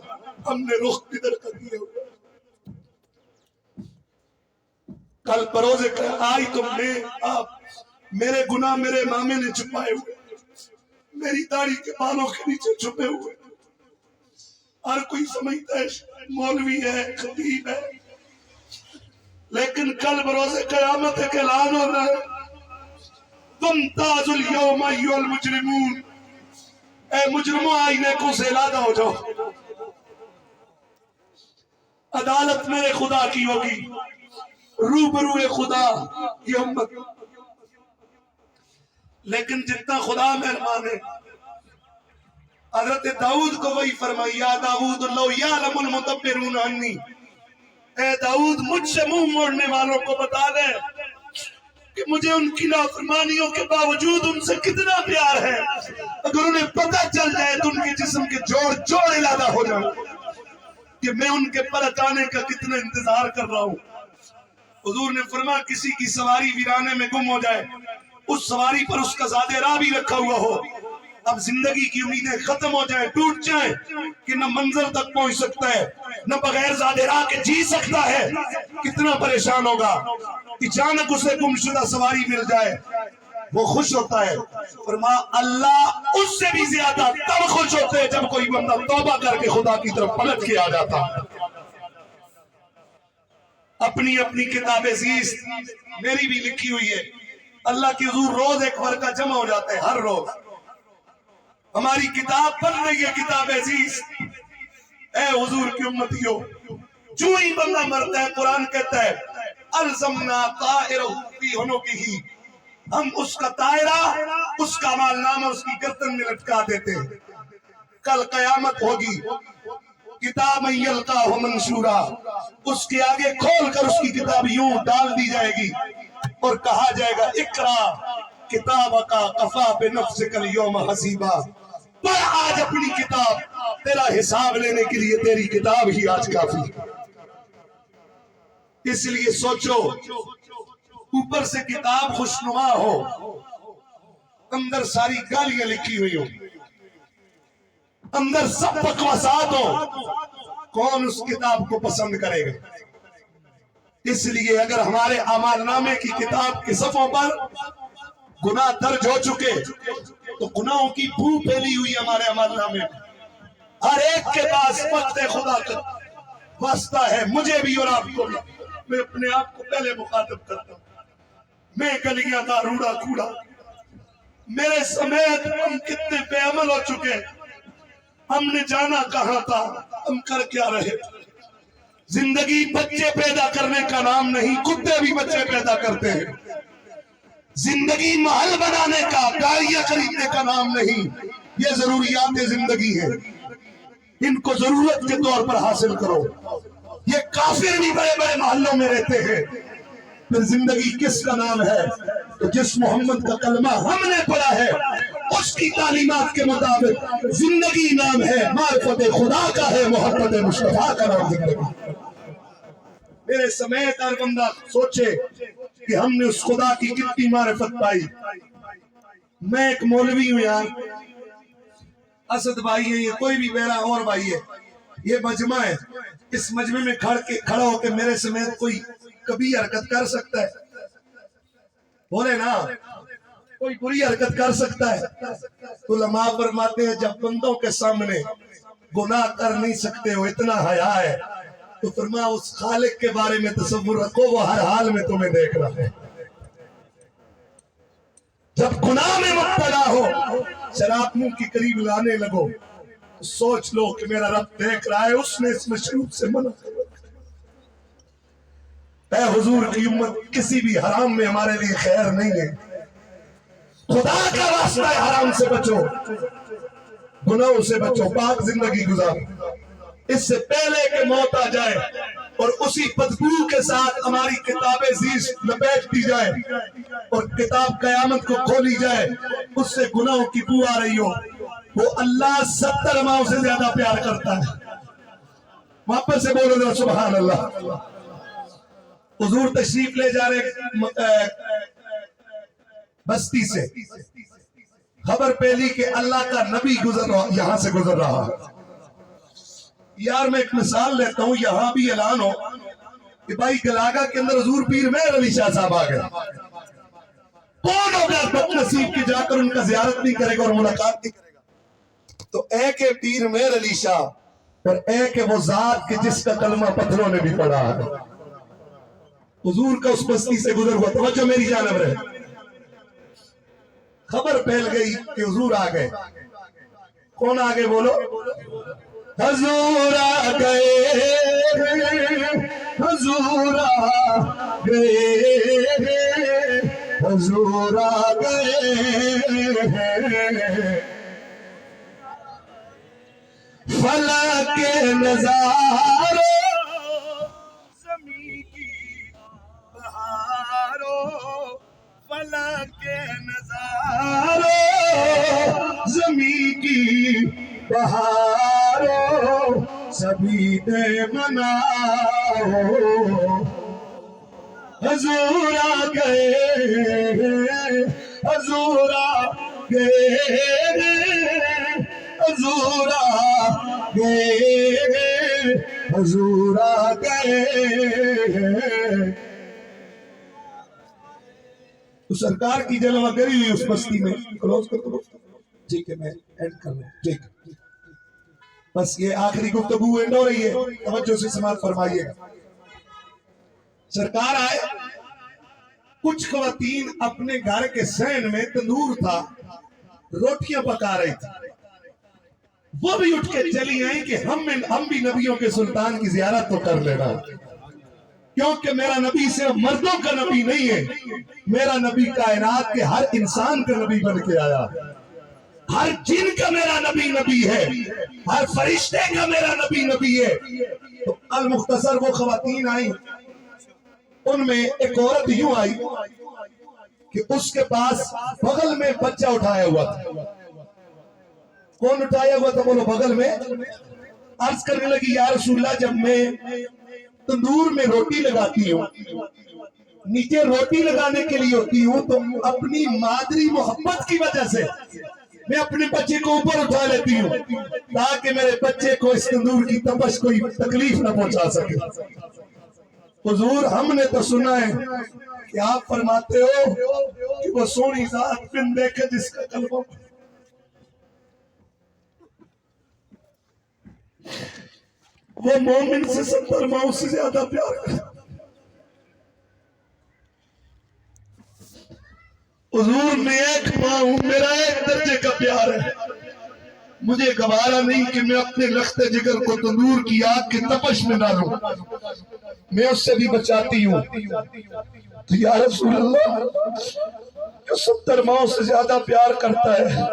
A: ہم نے رخ کدھر کر دیا. کل پروز آئی تم نے, آپ میرے گناہ میرے مامے نے چھپائے ہوئے, میری داڑھی کے بالوں کے نیچے چھپے ہوئے. ہر کوئی سمجھتا ہے مولوی ہے, خطیب ہے, لیکن کل بروز قیامت ایک اعلان ہو رہا ہے, تم تاج اليوم ایھا المجرمون, اے مجرموں آئینے کو سے علادہ ہو جاؤ, عدالت میرے خدا کی ہوگی, روبروئے خدا کی امت. لیکن جتنا خدا مہربان ہے, حضرت داؤد کو وہی فرمائی یا داؤد لو یعلم المدبرون عنی, اے داؤد مجھ سے منہ موڑنے والوں کو بتا دے کہ مجھے ان کی نافرمانیوں کے باوجود ان سے کتنا پیار ہے. اگر انہیں پتہ چل جائے تو ان کے جسم کے جوڑ علادہ ہو جائیں کہ میں ان کے پلٹ آنے کا کتنا انتظار کر رہا ہوں. حضور نے فرمایا کسی کی سواری ویرانے میں گم ہو جائے، اس سواری پر اس کا زاد راہ بھی رکھا ہوا ہو، اب زندگی کی امیدیں ختم ہو جائیں، ٹوٹ جائیں کہ نہ منزل تک پہنچ سکتا ہے، نہ بغیر زاد راہ کے جی سکتا ہے، کتنا پریشان ہوگا. اچانک اسے گمشدہ سواری مل جائے، وہ خوش ہوتا ہے. فرمایا اللہ اس سے بھی زیادہ تب خوش ہوتے ہیں جب کوئی بندہ توبہ کر کے خدا کی طرف پلٹ کے آ جاتا. اپنی اپنی کتاب عزیز میری بھی لکھی ہوئی ہے. اللہ کی حضور روز ایک ورقہ جمع ہو جاتا ہے، ہر روز ہماری کتاب پڑھ رہی ہے. کتاب عزیز اے حضور کی امتیوں، جو ہی بندہ مرتا ہے قرآن کہتا ہے الزمنا طائرہ فی عنقہ، ہم اس کا طائرہ، اس کا اعمال نامہ اس کی گردن میں لٹکا دیتے ہیں. کل قیامت ہوگی، کتاب یلقاہ منشورا، اس کے آگے کھول کر اس کی کتاب یوں ڈال دی جائے گی اور کہا جائے گا اقرا کتابک کفی بنفسک اليوم حسیبا، پڑھ آج اپنی کتاب، تیرا حساب لینے کے لیے تیری کتاب ہی آج کافی. اس لیے سوچو، اوپر سے کتاب خوشنما ہو، اندر ساری گالیاں لکھی ہوئی ہو، اندر سب بکواسات ہو، کون اس کتاب کو پسند کرے گا؟ اس لیے اگر ہمارے اعمال نامے کی کتاب کے صفحوں پر گناہ درج ہو چکے تو گناہوں کی بو پھیلی ہوئی ہمارے اعمال نامے میں. ہر ایک کے پاس وقت خدا کا واسطہ ہے، مجھے بھی اور آپ کو بھی. میں اپنے آپ کو پہلے مخاطب کرتا ہوں، میں گلیاں کا روڑا کوڑا، میرے سمیت ہم کتنے بے عمل ہو چکے. ہم نے جانا کہاں تھا، ہم کر کیا رہے. زندگی بچے پیدا کرنے کا نام نہیں، کتے بھی بچے پیدا کرتے ہیں. زندگی محل بنانے کا، گاڑیاں خریدنے کا نام نہیں، یہ ضروریات زندگی ہے، ان کو ضرورت کے طور پر حاصل کرو. یہ کافر بھی بڑے بڑے محلوں میں رہتے ہیں. پھر زندگی کس کا نام ہے؟ تو جس محمد کا کلمہ ہم نے پڑھا ہے اس کی تعلیمات کے مطابق زندگی نام ہے، معرفت خدا کا ہے، محبت مصطفیٰ کا نام زندگی. میرے سمیت ہر بندہ سوچے کہ ہم نے اس خدا کی کتنی معرفت پائی. میں ایک مولوی ہوں یار، اسد بھائی ہے، یہ کوئی بھی میرا اور بھائی ہے، یہ مجمع ہے. اس مجمع میں کھڑا ہو کے میرے سمیت کوئی کبھی حرکت کر سکتا ہے؟ بولے نا، کوئی بری حرکت کر سکتا ہے؟ علماء فرماتے ہیں جب بندوں کے سامنے گناہ کر نہیں سکتے ہو، اتنا حیا ہے، تو فرمایا اس خالق کے بارے میں تصور رکھو، وہ ہر حال میں تمہیں دیکھ رہا ہے. جب گناہ میں مبتلا ہو، شراب منہ کے قریب لانے لگو، سوچ لو کہ میرا رب دیکھ رہا ہے، اس نے اس مشروب سے منع کر رکھا. اے حضور کی امت، کسی بھی حرام میں ہمارے لیے خیر نہیں ہے. خدا کا واسطہ ہے، حرام سے بچو، گناہوں سے بچو، پاک زندگی گزارو. اس سے پہلے کہ موت آ جائے اور اسی بدبو کے ساتھ ہماری کتاب عزیز لپیٹ دی جائے اور کتاب قیامت کو کھولی جائے، اس سے گناہوں کی بو آ رہی ہو، وہ اللہ 70 ماؤں سے زیادہ پیار کرتا ہے. واپس سے بولو ذرا سبحان اللہ. حضور تشریف لے جا رہے بستی سے، خبر پھیلی کہ اللہ کا نبی یہاں سے گزر رہا ہے. یار میں ایک مثال لیتا ہوں، یہاں بھی اعلان ہو کہ بھائی گلاگا کے اندر حضور پیر مہر علی شاہ صاحب آ گئے. کون ہوگا بد نصیب کہ جا کر ان کا زیارت نہیں کرے گا اور ملاقات نہیں کرے گا؟ تو ایک ہے پیر مہر علی شاہ اور ایک ہے وہ ذات کہ جس کا کلمہ پتھروں نے بھی پڑھا ہے. حضور کا اس بستی سے گزر ہوا، توجہ میری جانب رہے. خبر پھیل گئی کہ حضور آ گئے. کون آ گئے بولو؟ حضور آ گئے، حضور آ گئے، حضور آ گئے. فلک کے نظاروں، زمین کی بہاروں، بہارو سبھی نے مناؤ حضور آ گئے حضور آ گئے حضور آ گئے حضور آ گئے تو سرکار کی جلوہ گری ہوئی اس بستی میں کلوز کر دو ٹھیک ہے میں اینڈ کر رہا ہوں ٹھیک بس یہ آخری گفتگو اینڈ ہو رہی ہے توجہ سے سماعت فرمائیے سرکار آئے کچھ خواتین اپنے گھر کے صحن میں تندور تھا روٹیاں پکا رہی تھی وہ بھی اٹھ کے چلی آئیں کہ ہم بھی نبیوں کے سلطان کی زیارت تو کر لینا کیونکہ میرا نبی صرف مردوں کا نبی نہیں ہے میرا نبی کائنات کے ہر انسان کا نبی بن کے آیا ہر جن کا میرا نبی ہے ہر فرشتے کا میرا نبی ہے تو المختصر وہ خواتین آئیں ان میں ایک عورت یوں آئی کہ اس کے پاس بغل میں بچہ اٹھایا ہوا تھا کون اٹھایا ہوا تھا بولو بغل میں عرض کرنے لگی یا رسول اللہ جب میں تندور میں روٹی لگاتی ہوں نیچے روٹی لگانے کے لیے ہوتی ہوں تو اپنی مادری محبت کی وجہ سے میں اپنے بچے کو اوپر اٹھا لیتی ہوں تاکہ میرے بچے کو اس تندور کی تپش کوئی تکلیف نہ پہنچا سکے حضور ہم نے تو سنا ہے کہ آپ فرماتے ہو کہ وہ سونی ذات بن دیکھے جس کا قلب وہ مومن سے 70 ماؤں سے زیادہ پیار کرتا حضور میں ایک ماں ہوں میرا ایک درجے کا پیار ہے مجھے گوارا نہیں کہ میں اپنے رخت جگر کو تندور کی آگ کے تپش میں ڈالوں میں اس سے بھی بچاتی ہوں تو یا رسول اللہ جو 70 ماؤں سے زیادہ پیار کرتا ہے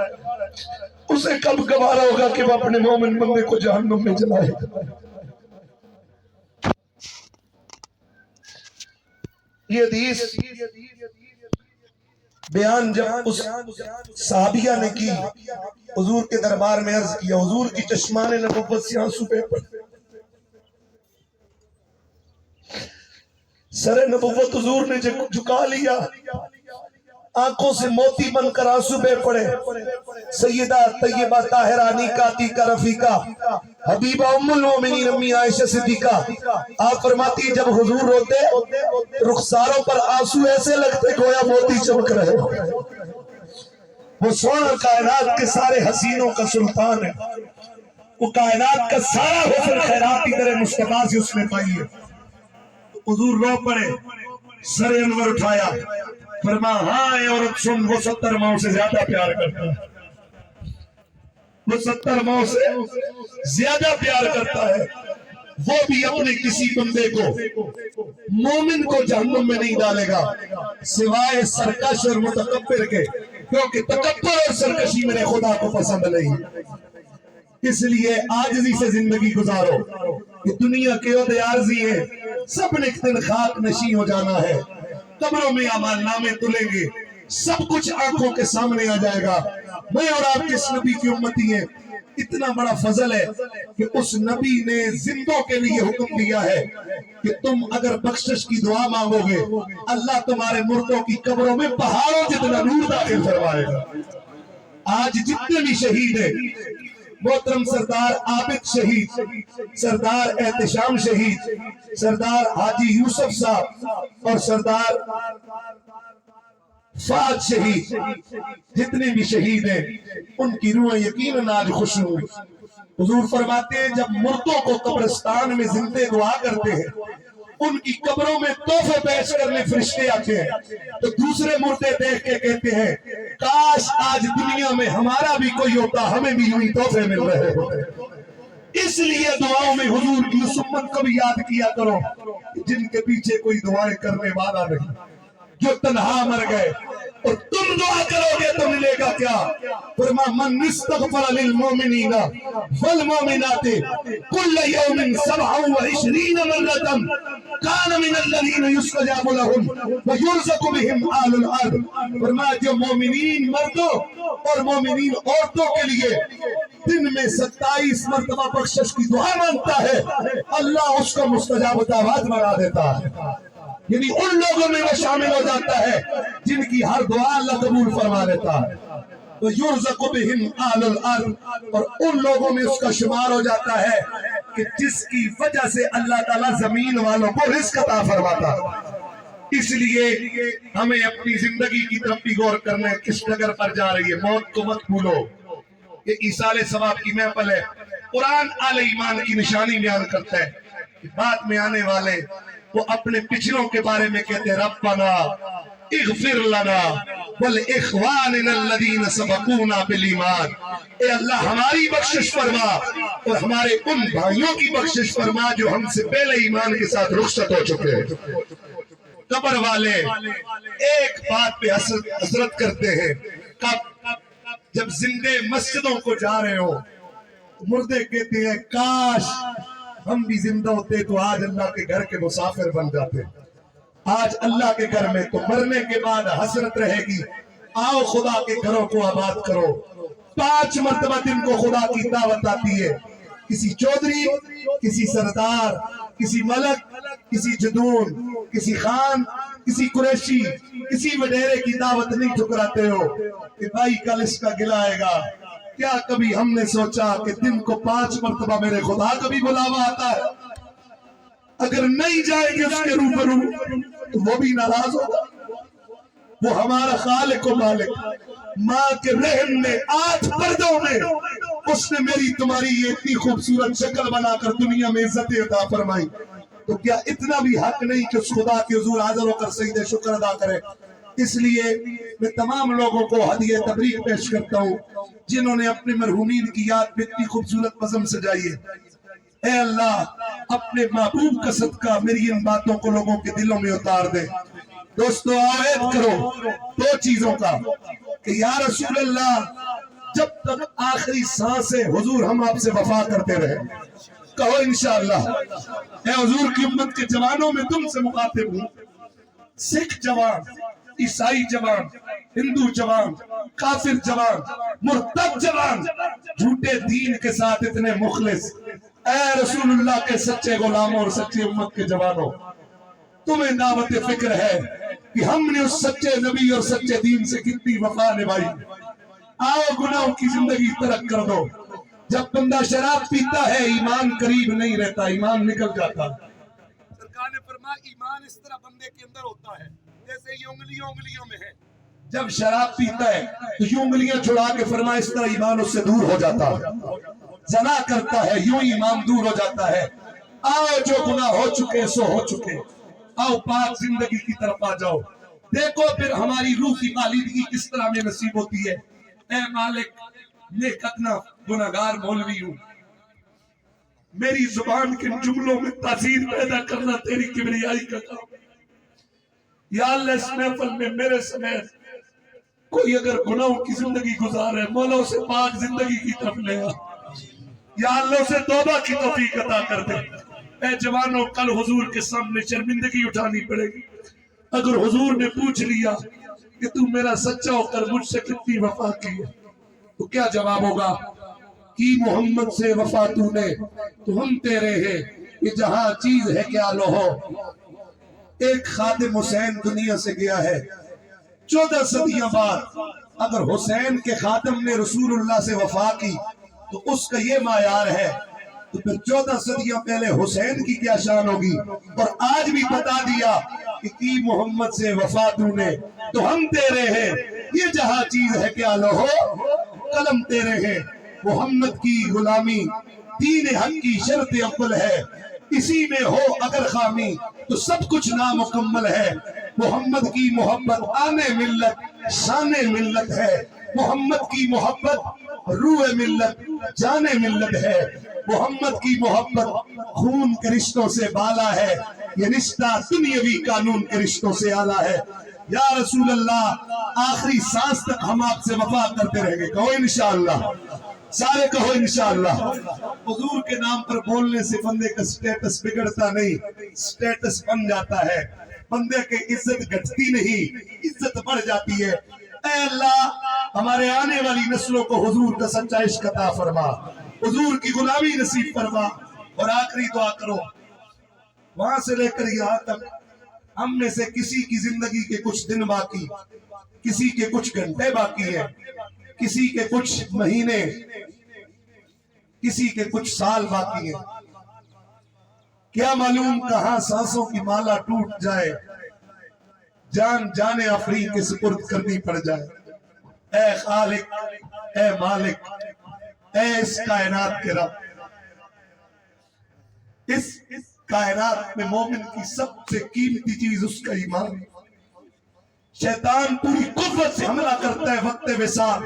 A: اسے کب گوارا ہوگا کہ وہ اپنے مومن بندے کو جہنم میں جلائے یہ حدیث بیان جب اس صحابیہ نے کی حضور کے دربار میں عرض کیا حضور کی چشمان نبوت سے آنسو بہ پڑے سر نبوت حضور نے جھکا لیا آنکھوں سے موتی بن کر آنسو بہ پڑے سیدہ طیبہ طاہرہ عتیقہ رفیقہ حبیبہ ام المومنین امی عائشہ صدیقہ آپ فرماتی جب حضور روتے رخساروں پر آنسو ایسے لگتے گویا موتی چمک رہے وہ سونا کائنات کے سارے حسینوں کا سلطان ہے وہ کائنات کا سارا حسن خیراتی در مصطفیٰ سے اس نے پائی ہے حضور رو پڑے سر انور اٹھایا فرما ہاں اے عورت سن وہ 70 ماؤں سے زیادہ پیار کرتا ہے وہ 70 ماؤں سے زیادہ پیار کرتا ہے وہ بھی اپنے کسی بندے کو مومن کو جہنم میں نہیں ڈالے گا سوائے سرکش اور متکبر کے کیونکہ تکبر اور سرکشی میرے خدا کو پسند نہیں اس لیے عاجزی سے زندگی گزارو یہ دنیا کے عہدے عارضی ہیں سب نے ایک دن خاک نشیں ہو جانا ہے قبروں میں اعمال نامے تلیں گے سب کچھ آنکھوں کے سامنے آ جائے گا میں اور آپ کس نبی کی امتی ہیں اتنا بڑا فضل ہے کہ اس نبی نے زندوں کے لیے حکم دیا ہے کہ تم اگر بخشش کی دعا مانگو گے اللہ تمہارے مردوں کی قبروں میں پہاڑوں جتنا نور داخل فرمائے گا آج جتنے بھی شہید ہیں محترم سردار عابد شہید سردار احتشام شہید سردار حاجی یوسف صاحب اور سردار فہد شہید جتنے بھی شہید ہیں ان کی روح یقیناً آج خوش ہوئی حضور فرماتے ہیں جب مردوں کو قبرستان میں زندے دعا کرتے ہیں ان کی قبروں میں تحفے پیش کرنے فرشتے آتے ہیں تو دوسرے مردے دیکھ کے کہتے ہیں کاش آج دنیا میں ہمارا بھی کوئی ہوتا ہمیں بھی یوں ہی تحفے مل رہے ہوتے اس لیے دعاؤں میں حضور کی اس امت کو بھی یاد کیا کرو جن کے پیچھے کوئی دعائیں کرنے والا نہیں جو تنہا مر گئے اور تم دعا کرو گے تو ملے گا کیا؟ فرمایا من استغفر للمؤمنین والمؤمنات کل یوم 27 مرۃ کان من الذین یستجاب لهم ویرزق بهم آل الارض. فرمایا جو مومنین مردوں اور مومنین عورتوں کے لیے دن میں 27 مرتبہ بخشش کی دعا مانگتا ہے، اللہ اس کو مستجاب دعوات بنا دیتا ہے. یعنی ان لوگوں میں وہ شامل ہو جاتا ہے جن کی ہر دعا اللہ قبول فرما لیتا ہے. تو یرزق بہم آل الارض، اور ان لوگوں میں اس کا شمار ہو جاتا ہے کہ جس کی وجہ سے اللہ تعالیٰ زمین والوں کو رزق عطا فرماتا ہے. اس لیے ہمیں اپنی زندگی کی طرف بھی غور کرنا ہے، کس ڈگر پر جا رہی ہے. موت کو مت بھولو، یہ ایصال ثواب کی محفل ہے. قرآن اہل ایمان کی نشانی بیان کرتا ہے کہ بعد میں آنے والے وہ اپنے پچھلوں کے بارے میں کہتے ہیں ربنا اغفر لنا ولاخواننا الذین سبقونا بالایمان. اے اللہ ہماری بخشش فرما اور ہمارے ان بھائیوں کی بخشش فرما جو ہم سے پہلے ایمان کے ساتھ رخصت ہو چکے ہیں. قبر والے ایک بات پہ حسرت کرتے ہیں، کب؟ جب زندے مسجدوں کو جا رہے ہو مردے کہتے ہیں کاش ہم بھی زندہ ہوتے تو آج اللہ کے گھر کے مسافر بن جاتے. آج اللہ کے گھر میں تو مرنے کے بعد حسرت رہے گی. آؤ خدا کے گھروں کو آباد کرو. 5 مرتبہ دن کو خدا کی دعوت آتی ہے. کسی چودھری، کسی سردار، کسی ملک، کسی جدون، کسی خان، کسی قریشی، کسی وڈیرے کی دعوت نہیں ٹھکراتے ہو کہ بھائی کل اس کا گلہ آئے گا. کیا کبھی ہم نے سوچا کہ دن کو 5 مرتبہ میرے خدا کا بھی بلاوا آتا ہے؟ اگر نہیں جائیں گے اس کے روبرو تو وہ بھی ناراض ہوگا. وہ ہمارا خالق و مالک، ماں کے رحم میں 8 پردوں میں اس نے میری تمہاری یہ اتنی خوبصورت شکل بنا کر دنیا میں عزت عطا فرمائی. تو کیا اتنا بھی حق نہیں کہ اس خدا کے حضور حاضر ہو کر سجدہ شکر ادا کرے؟ اس لیے میں تمام لوگوں کو ہدیہ تبریک پیش کرتا ہوں جنہوں نے اپنے مرحومین کی یاد میں اتنی خوبصورت بزم سجائی ہے. اے اللہ اپنے محبوب کا صدقہ میری ان باتوں کو لوگوں کے دلوں میں اتار دے. دوستو عہد کرو 2 چیزوں کا کہ یا رسول اللہ جب تک آخری سانس ہے حضور ہم آپ سے وفا کرتے رہے. کہو انشاءاللہ. اے حضور کی امت کے جوانوں میں تم سے مخاطب ہوں. سکھ جوان، عیسائی جوان، ہندو جوان، کافر جوان، مرتد جوان، جھوٹے دین کے ساتھ اتنے مخلص، اے رسول اللہ کے سچے غلاموں اور سچی امت کے جوانوں، تمہیں دعوت فکر ہے کہ ہم نے اس سچے نبی اور سچے دین سے کتنی وفا نبھائی. آؤ گناہوں کی زندگی ترک کر دو. جب بندہ شراب پیتا ہے ایمان قریب نہیں رہتا، ایمان نکل جاتا. سرکار نے فرمایا ایمان اس طرح بندے کے اندر ہوتا ہے جیسے یہ انگلیوں میں ہے. جب شراب پیتا ہے تو یہ انگلیاں چھڑا کے فرمایا اس طرح ایمان اس سے دور ہو جاتا ہے. زنا کرتا ہے یوں ایمان دور ہو جاتا ہے. آؤ جو گناہ ہو چکے سو ہو چکے، آؤ پاک زندگی کی طرف آ جاؤ. دیکھو پھر ہماری روح کی پالیدگی کس طرح میں نصیب ہوتی ہے. اے مالک میں کتنا گناہگار مولوی ہوں، میری زبان کے جملوں میں تاثیر پیدا کرنا تیری کبریائی کا کام. یا اللہ اس محفل میں میرے سمیت کوئی اگر گناہوں کی زندگی گزار ہے مولا اسے پاک زندگی کی طرف لے آ. یا اللہ اسے توبہ کی توفیق عطا کر دے. اے جوانوں کل حضور کے سامنے شرمندگی اٹھانی پڑے گی. اگر حضور نے پوچھ لیا کہ تو میرا سچا ہو کر مجھ سے کتنی وفا کی ہے تو کیا جواب ہوگا؟ کی محمد سے وفا تو نے تو ہم تیرے ہیں، یہ جہاں چیز ہے کیا لو ہو. ایک خادم حسین دنیا سے گیا ہے 14 صدیاں بعد. اگر حسین کے خادم نے رسول اللہ سے وفا کی تو اس کا یہ معیار ہے تو پھر 14 صدیاں پہلے حسین کی کیا شان ہوگی. اور آج بھی بتا دیا کہ کی محمد سے وفا تو نے تو ہم تیرے ہیں، یہ جہاں چیز ہے کیا لو ہو. قلم تیرے ہیں. محمد کی غلامی دین حق کی شرط اول ہے، اسی میں ہو اگر خامی تو سب کچھ نامکمل ہے. محمد کی محبت آنے ملت شان ملت ہے. محمد کی محبت روح ملت جانے ملت ہے. محمد کی محبت خون کے رشتوں سے بالا ہے، یہ رشتہ دنیاوی قانون کے رشتوں سے اعلیٰ ہے. یا رسول اللہ آخری سانس تک ہم آپ سے وفا کرتے رہیں گے. کہو انشاءاللہ, سارے کہو انشاءاللہ. حضور کے نام پر بولنے سے بندے کا سٹیٹس بگڑتا نہیں, سٹیٹس بن جاتا ہے. بندے کی عزت گھٹتی نہیں, عزت بڑھ جاتی ہے. اے اللہ ہمارے آنے والی نسلوں کو حضور کا سچا عشق عطا فرما, حضور کی غلامی نصیب فرما. اور آخری دعا کرو, وہاں سے لے کر یہاں تک ہم میں سے کسی کی زندگی کے کچھ دن باقی, کسی کے کچھ گھنٹے باقی ہیں, کسی کے کچھ مہینے, کسی کے کچھ سال باقی ہیں. کیا معلوم کہاں سانسوں کی مالا ٹوٹ جائے, جان جانے افری کے سپرد کرنی پڑ جائے. اے خالق, اے مالک, اے اس کائنات کے رب, اس کائنات میں مومن کی سب سے قیمتی چیز اس کا ایمان. شیطان پوری قوت سے حملہ کرتا ہے وقت وصال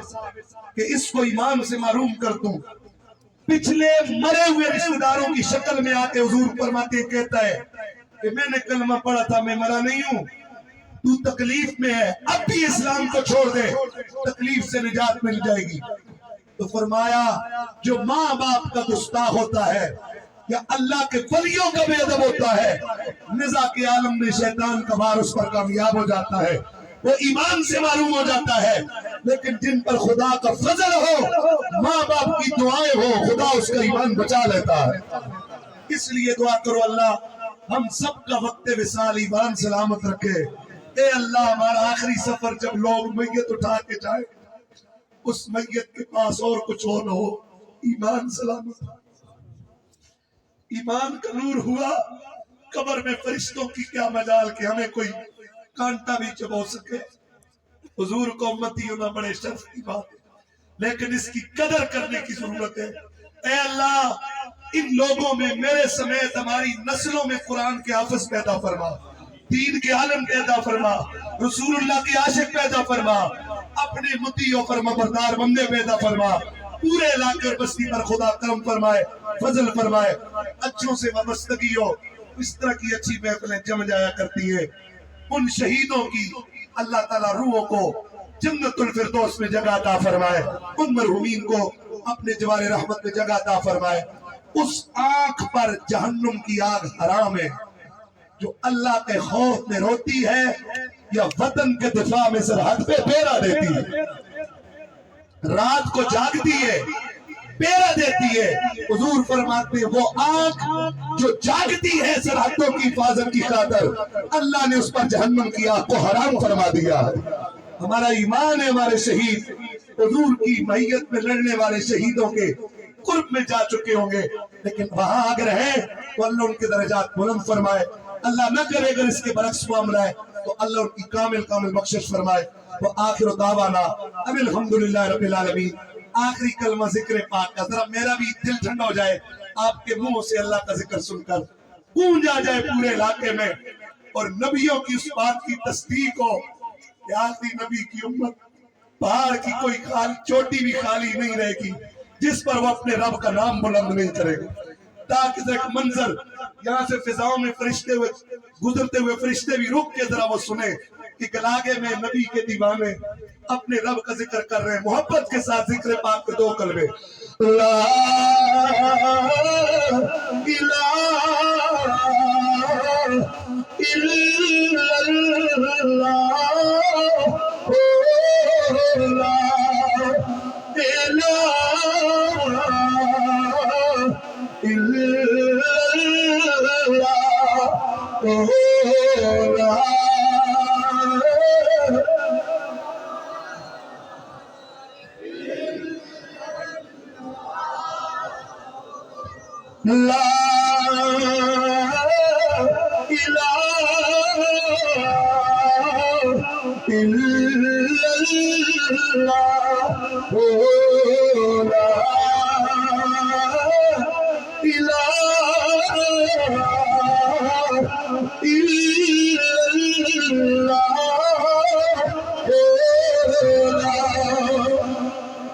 A: کہ اس کو ایمان سے محروم کر دوں. پچھلے مرے ہوئے رشتہ داروں کی شکل میں آتے حضور فرماتے کہتا ہے کہ میں نے کلمہ پڑھا تھا, میں مرا نہیں ہوں, تو تکلیف میں ہے, اب بھی اسلام کو چھوڑ دے, تکلیف سے نجات مل جائے گی. تو فرمایا جو ماں باپ کا گستاخ ہوتا ہے یا اللہ کے ولیوں کا بے ادب ہوتا ہے, نزا کے عالم میں شیطان کا وار اس پر کامیاب ہو جاتا ہے, وہ ایمان سے معلوم ہو جاتا ہے. لیکن جن پر خدا کا فضل ہو, ماں باپ کی دعائیں ہو, خدا اس کا ایمان بچا لیتا ہے. اس لیے دعا کرو اللہ ہم سب کا وقت وصال ایمان سلامت رکھے. اے اللہ ہمارا آخری سفر جب لوگ میت اٹھا کے جائے, اس میت کے پاس اور کچھ اور نہ ہو, ایمان سلامت. ایمان کا نور ہوا, قبر میں فرشتوں کی کیا مجال کہ ہمیں کوئی کانٹا بھی چبو سکے. حضور کو امتی ہونا بڑے شرف کی بات ہے, لیکن اس کی قدر کرنے کی ضرورت ہے. اے اللہ ان لوگوں میں میرے سمیت ہماری نسلوں میں قرآن کے حافظ پیدا فرما, دین کے عالم پیدا فرما, رسول اللہ کے عاشق پیدا فرما, اپنے مطیع و فرما بردار بندے پیدا فرما. پورے علاقے اور بستی پر خدا کرم فرمائے, فضل فرمائے, اچھوں سے وابستگی ہو. اس طرح کی اچھی محفلیں جم جایا کرتی ہیں. ان شہیدوں کی اللہ تعالیٰ روحوں کو جنت الفردوس میں جگہ عطا فرمائے, ان مرحومین کو اپنے جوار رحمت میں جگہ عطا فرمائے. اس آنکھ پر جہنم کی آگ حرام ہے جو اللہ کے خوف میں روتی ہے یا وطن کے دفاع میں سرحد پہ بیرا دیتی ہے, رات کو جاگتی ہے, بیرا دیتی ہے. حضور فرماتے ہیں وہ آنکھ جو جاگتی ہے سرحدوں کی حفاظت کی خاطر, اللہ نے اس پر جہنم کی آگ کو حرام فرما دیا ہے. ہمارا ایمان ہے ہمارے شہید حضور کی میت میں لڑنے والے شہیدوں کے قرب میں جا چکے ہوں گے, لیکن وہاں اگر ہیں تو اللہ ان کے درجات بلند فرمائے. اللہ نہ کرے اگر اس کے برعکس معاملہ ہے تو اللہ ان کی کامل بخشش فرمائے. وآخر دعوانا اب الحمدللہ رب العالمین. آخری کلمہ ذکر پاک کا, ذرا میرا بھی دل ٹھنڈا ہو جائے آپ کے منہ سے اللہ کا ذکر سن کر, گونج آ جائے پورے علاقے میں, اور نبیوں کی اس بات کی تصدیق ہو کہ آخری نبی کی امت پہاڑ کی کوئی چوٹی بھی خالی نہیں رہے گی جس پر وہ اپنے رب کا نام بلند نہیں کرے گا. تاکہ ایک منظر یہاں سے فضاؤں میں فرشتے ہوئے گزرتے ہوئے فرشتے بھی رک کے ذرا وہ سنے کہ گلاگے میں نبی کے دیوانے اپنے رب کا ذکر کر رہے ہیں. محبت کے ساتھ ذکر پاک کے 2 کلمے, لا الہ الا اللہ, لا الہ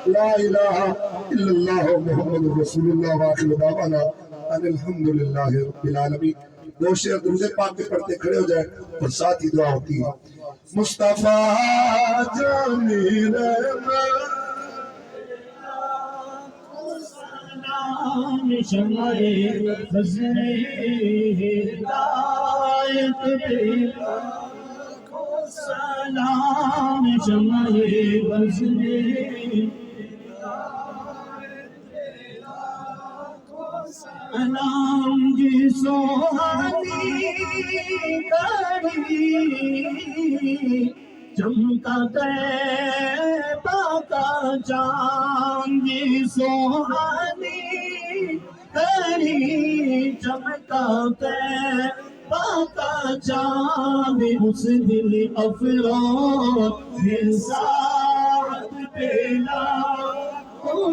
A: لا الہ الا اللہ محمد رسول اللہ. وآخر دعوانا ان الحمدللہ رب العالمین. 2 شعر درود پاک کے پڑھتے کھڑے ہو جائے اور ساتھ ہی دعا ہوتی ہے. مصطفیٰ جانی رحمت
C: سلام شمع فضل ہدایت پہ سلام شمع فضل سلام جی سوہانی کری چمکا طیبہ کا چاند جی سوہانی کری چمکا طیبہ کا چاند اس دل افروز ساعت پہ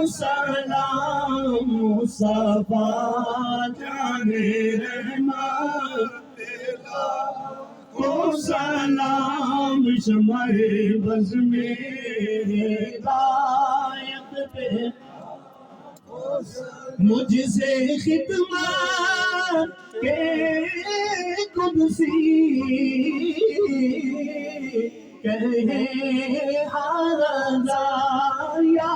C: سلام مصطفیٰ جان رحمت کو سلام شمع بز میں ہدایت پہ مجھ سے خدمت کے قدسی کہے ہرزا یا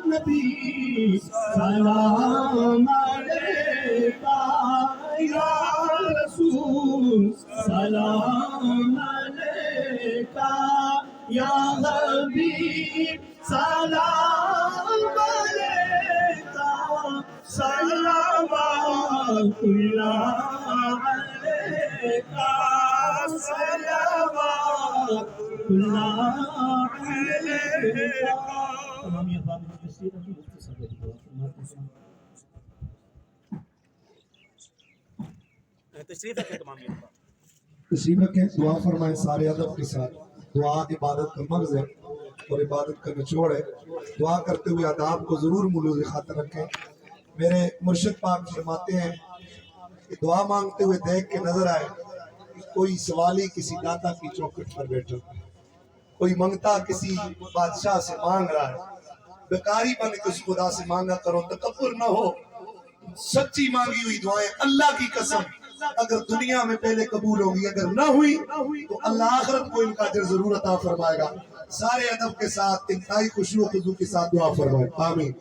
C: نبی سلام علیکہ یا رسول سلام علیکہ یا حبیب سلام علیکہ صلوات اللہ علیکہ صلوات اللہ علیکہ تمام یہ بات مجھے تشریف ہے تمام یہ بات
A: تشریف رکھیں دعا فرمائیں سارے ادب کے ساتھ دعا عبادت کا مغز ہے اور عبادت کا نچوڑ ہے دعا کرتے ہوئے آداب کو ضرور ملوز خاطر رکھیں میرے مرشد پاک فرماتے ہیں کہ دعا مانگتے ہوئے دیکھ کے نظر آئے کوئی سوالی کسی داتا کی چوکھٹ پر بیٹھا کوئی منگتا کسی بادشاہ سے مانگ رہا ہے بیکاری بن کے اس خدا سے مانگا کرو تکبر نہ ہو سچی مانگی ہوئی دعائیں اللہ کی قسم اگر دنیا میں پہلے قبول ہوگی اگر نہ ہوئی تو اللہ آخرت کو ان کا اجر ضرور عطا فرمائے گا سارے ادب کے ساتھ انتہائی خشوع و خضوع کے ساتھ دعا فرمائیں آمین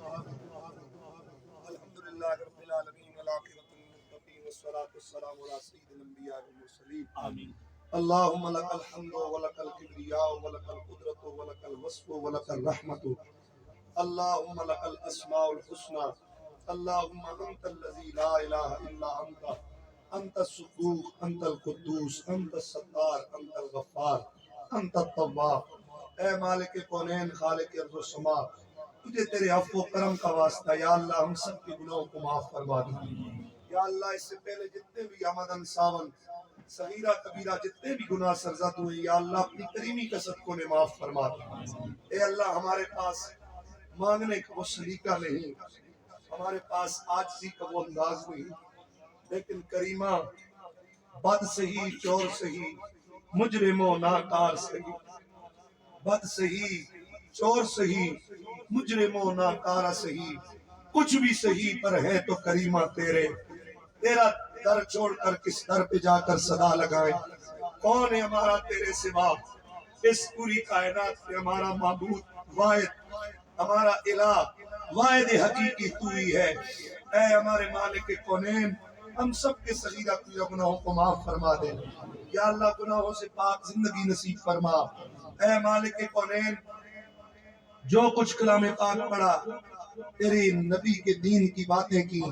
A: الحمدللہ رب العالمین والعاقبۃ للمتقین والصلاۃ والسلام علی سید الانبیاء والمرسلین
C: آمین
A: اللهم لك الحمد ولك الكبرياء ولك القدرة ولك الوصف ولك الرحمة اللهم لك الأسماء الحسنى اللهم أنت الذي لا إله إلا أنت أنت الصدوق أنت القدوس أنت الستار أنت الغفار أنت التواب اے مالک کونین خالق ارض و سما تجھے تیرے عفو و کرم کا واسطہ یا اللہ ہم سب کے گناہوں کو معاف فرما دے یا اللہ اس سے پہلے جتنے بھی آمدن ساون صغیرہ کبیرہ جتنے بھی گناہ سرزد ہوئے یا اللہ اپنی کریمی کا صدقوں نے معاف فرما دے اے اللہ ہمارے پاس مانگنے کا وہ سلیقہ نہیں ہمارے پاس عاجزی کا وہ انداز نہیں لیکن کریمہ بد سہی چور سہی مجرم و ناکار سہی بد سہی چور سہی مجرم و ناکار سہی کچھ بھی سہی پر ہے تو کریمہ تیرے تیرا در چھوڑ کر کس در پہ جا کر صدا لگائیں کون ہے ہمارا تیرے سوا اس پوری کائنات میں ہمارا معبود واحد ہمارا الہ واحد حقیقی تو ہی ہے اے ہمارے مالک کونین ہم سب کے صغیرہ کبیرہ گناہوں کو معاف فرما دے یا اللہ گناہوں سے پاک زندگی نصیب فرما اے مالک کونین جو کچھ کلام پاک پڑھا تیرے نبی کے دین کی باتیں کی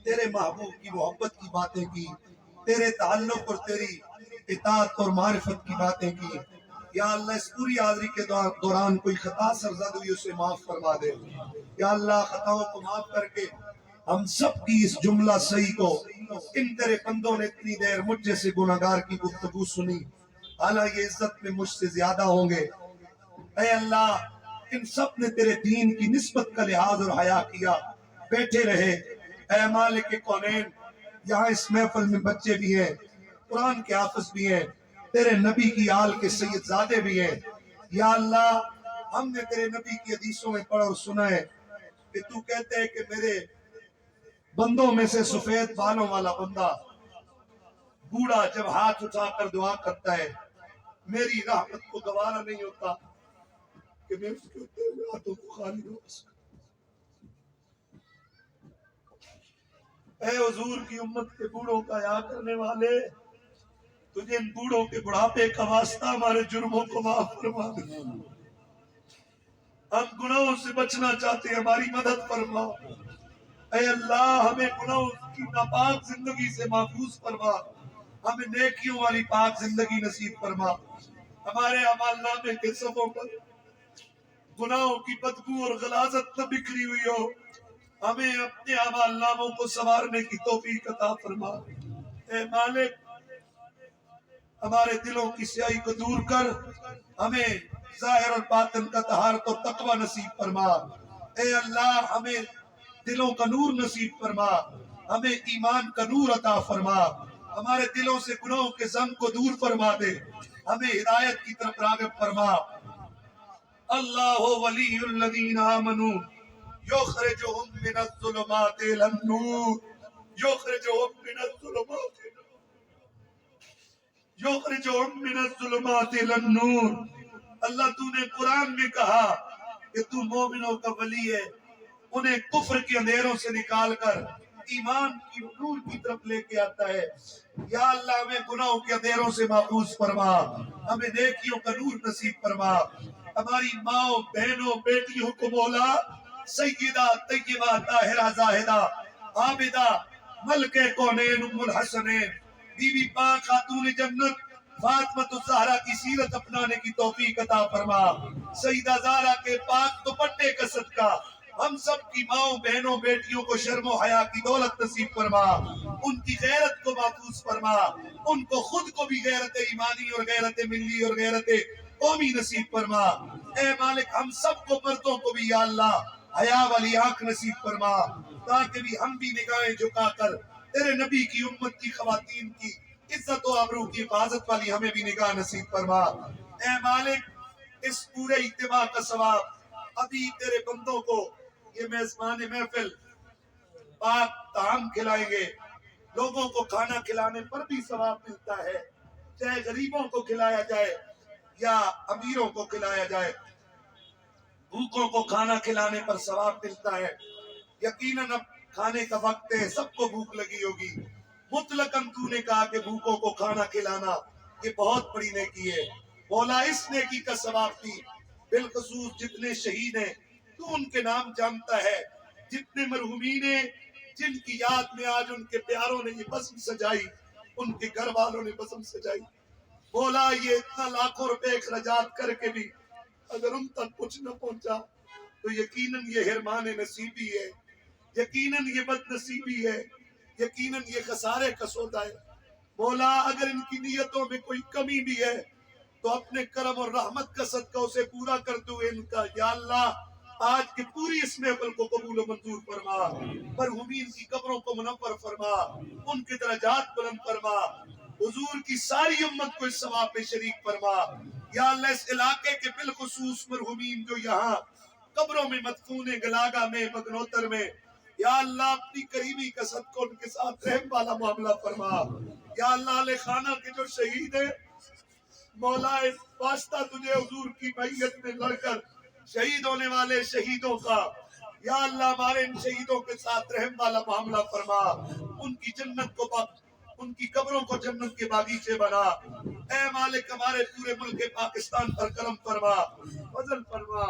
A: تیرے محبوب کی محبت کی باتیں کی تیرے تعلق اور تیری اطاعت اور معرفت کی باتیں کی یا اللہ اس پوری حاضری کے دوران کوئی خطا سرزد ہوئی اسے معاف فرما دے یا اللہ خطاؤں کو معاف کر کے ہم سب کی اس جملہ صحیح کو ان تیرے بندوں نے اتنی دیر مجھ جیسے گناہگار کی گفتگو سنی حالانکہ عزت میں مجھ سے زیادہ ہوں گے اے اللہ ان سب نے تیرے دین کی نسبت کا لحاظ اور حیا کیا بیٹھے رہے اے مالک کونین یہاں اس محفل میں بچے بھی ہیں قرآن کے حافظ بھی ہیں تیرے نبی کی آل کے سید زادے بھی ہیں یا اللہ ہم نے تیرے نبی کی حدیثوں میں پڑھا اور سنا ہے کہ تو کہتے ہے کہ میرے بندوں میں سے سفید بالوں والا بندہ بوڑھا جب ہاتھ اٹھا کر دعا کرتا ہے میری رحمت کو گوارا نہیں ہوتا کہ میں اس کے اٹھے ہوئے ہاتھوں کو خالی روک سکوں۔ اے حضور کی امت کے بوڑھوں کا یا کرنے والے، تجھے ان بوڑھوں کے بڑھاپے کا واسطہ ہمارے جرموں کو معاف فرما دے۔ ہم گناہوں سے بچنا چاہتے ہیں، ہماری مدد فرما۔ اے اللہ ہمیں گناہوں کی ناپاک زندگی سے محفوظ فرما، ہمیں نیکیوں والی پاک زندگی نصیب فرما۔ ہمارے اعمال نامے کے صفوں پر گناہوں کی بدبو اور غلاظت نہ بکھری ہوئی ہو، ہمیں اپنے اعمال ناموں کو سنوارنے کی توفیق عطا فرما۔ اے مالک ہمارے دلوں کی سیاہی کو دور کر ہمیں ظاہر اور باطن کا طہارت اور تقوی نصیب فرما۔ اے اللہ ہمیں دلوں کا نور نصیب فرما، ہمیں ایمان کا نور عطا فرما، ہمارے دلوں سے گناہوں کے زنگ کو دور فرما دے، ہمیں ہدایت کی طرف راغب فرما۔ اللہ ولی الذین آمنوا یخرجہم من الظلمات الی النور، یخرجہم من الظلمات من الظلمات الی النور۔ اللہ تو نے قرآن میں کہا کہ تو مومنوں کا ولی ہے، انہیں کفر کے اندھیروں سے نکال کر ایمان کی نور کی طرف لے کے آتا ہے۔ یا اللہ ہمیں گناہوں کے اندھیروں سے محفوظ فرما، ہمیں نیکیوں کا نور نصیب فرما۔ ہماری ماں بہنوں بیٹیوں کو مولا سیدہ طیبہ طاہرہ زاہدہ عابدہ ملکہ کونین ام الحسنین بی بی پاک خاتون جنت فاطمۃ الزہرا کی سیرت اپنانے کی توفیق عطا فرما۔ سیدہ زہرا کے پاک دوپٹے کا صدقہ ہم سب کی ماؤں بہنوں بیٹیوں کو شرم و حیا کی دولت نصیب فرما، ان کی غیرت کو محفوظ فرما، ان کو خود کو بھی غیرت ایمانی اور غیرت ملی اور غیرت قومی نصیب فرما۔ اے مالک ہم سب کو مردوں کو بھی یا اللہ حیا والی آنکھ نصیب فرما، تاکہ بھی ہم بھی نگاہیں جھکا کر تیرے نبی کی امت کی خواتین کی عزت و آبرو کی حفاظت والی ہمیں بھی نگاہ نصیب فرما۔ اے مالک اس پورے اجتماع کا ثواب ابھی تیرے بندوں کو یہ میزبان محفل پاک طعام کھلائیں گے، لوگوں کو کھانا کھلانے پر بھی ثواب ملتا ہے، چاہے غریبوں کو کھلایا جائے یا امیروں کو کھلایا جائے، بھوکوں کو کھانا کھلانے پر ثواب ملتا ہے۔ یقیناً اب کھانے کا وقت ہے، سب کو بھوک لگی ہوگی، مطلقاً تو نے کہا کہ بھوکوں کو کھانا کھلانا یہ بہت بڑی نیکی ہے۔ مولا اس نیکی کا ثواب بھی بالخصوص جتنے شہید ہیں تو ان کے نام جانتا ہے، جتنے مرحومین ہیں جن کی یاد میں آج ان کے پیاروں نے یہ بزم سجائی، ان کے گھر والوں نے بزم سجائی، مولا یہ اتنا لاکھوں روپے اخراجات کر کے بھی اگر ان تک کچھ نہ پہنچا تو یقیناً یہ حرمان نصیبی ہے، یقیناً یہ بد نصیبی ہے، یقیناً یہ خسارے کا سودا ہے۔ مولا اگر ان کی نیتوں میں کوئی کمی بھی ہے تو اپنے کرم اور رحمت کا صدقہ اسے پورا کرتے ہوئے ان کا یا اللہ آج کی پوری اس محفل کو قبول و منظور فرما، مرحومین کی قبروں کو منور فرما، ان کے درجات بلند فرما، حضور کی ساری امت کو اس ثواب میں شریک فرما۔ یا اللہ اس علاقے کے بالخصوص مرحومین جو یہاں قبروں میں مدفون ہیں، گلاگا میں، مگنوتر میں، یا اللہ اپنی کریمی کا صدقہ ان کے ساتھ رحم والا معاملہ فرما۔ یا اللہ علیہ خانہ کے جو شہید ہیں مولا واسطہ تجھے حضور کی معیت میں لڑ کر شہید ہونے والے شہیدوں کا یا اللہ ہمارے ان شہیدوں کے ساتھ رحم والا معاملہ فرما، ان کی جنت کو ان کی قبروں کو جنت کے باغیچے بنا۔ اے مالک ہمارے پورے ملک پاکستان پر کرم فرما، فضل فرما۔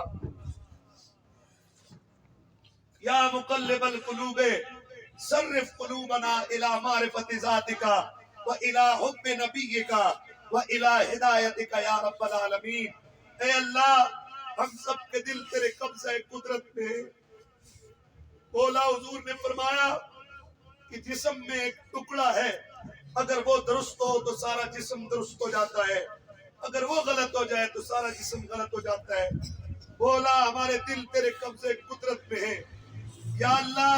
A: یا مقلب القلوب صرف قلوبنا الى معرفت ذاتک و الى حب نبیک و الى ہدایتک یا رب العالمین۔ اے اللہ ہم سب کے دل تیرے قبضہ قدرت میں ہے۔ مولا حضور نے فرمایا کہ جسم میں ایک ٹکڑا ہے، اگر وہ درست ہو تو سارا جسم درست ہو جاتا ہے، اگر وہ غلط ہو جائے تو سارا جسم غلط ہو جاتا ہے۔ مولا ہمارے دل تیرے قبضہ قدرت میں ہے، یا اللہ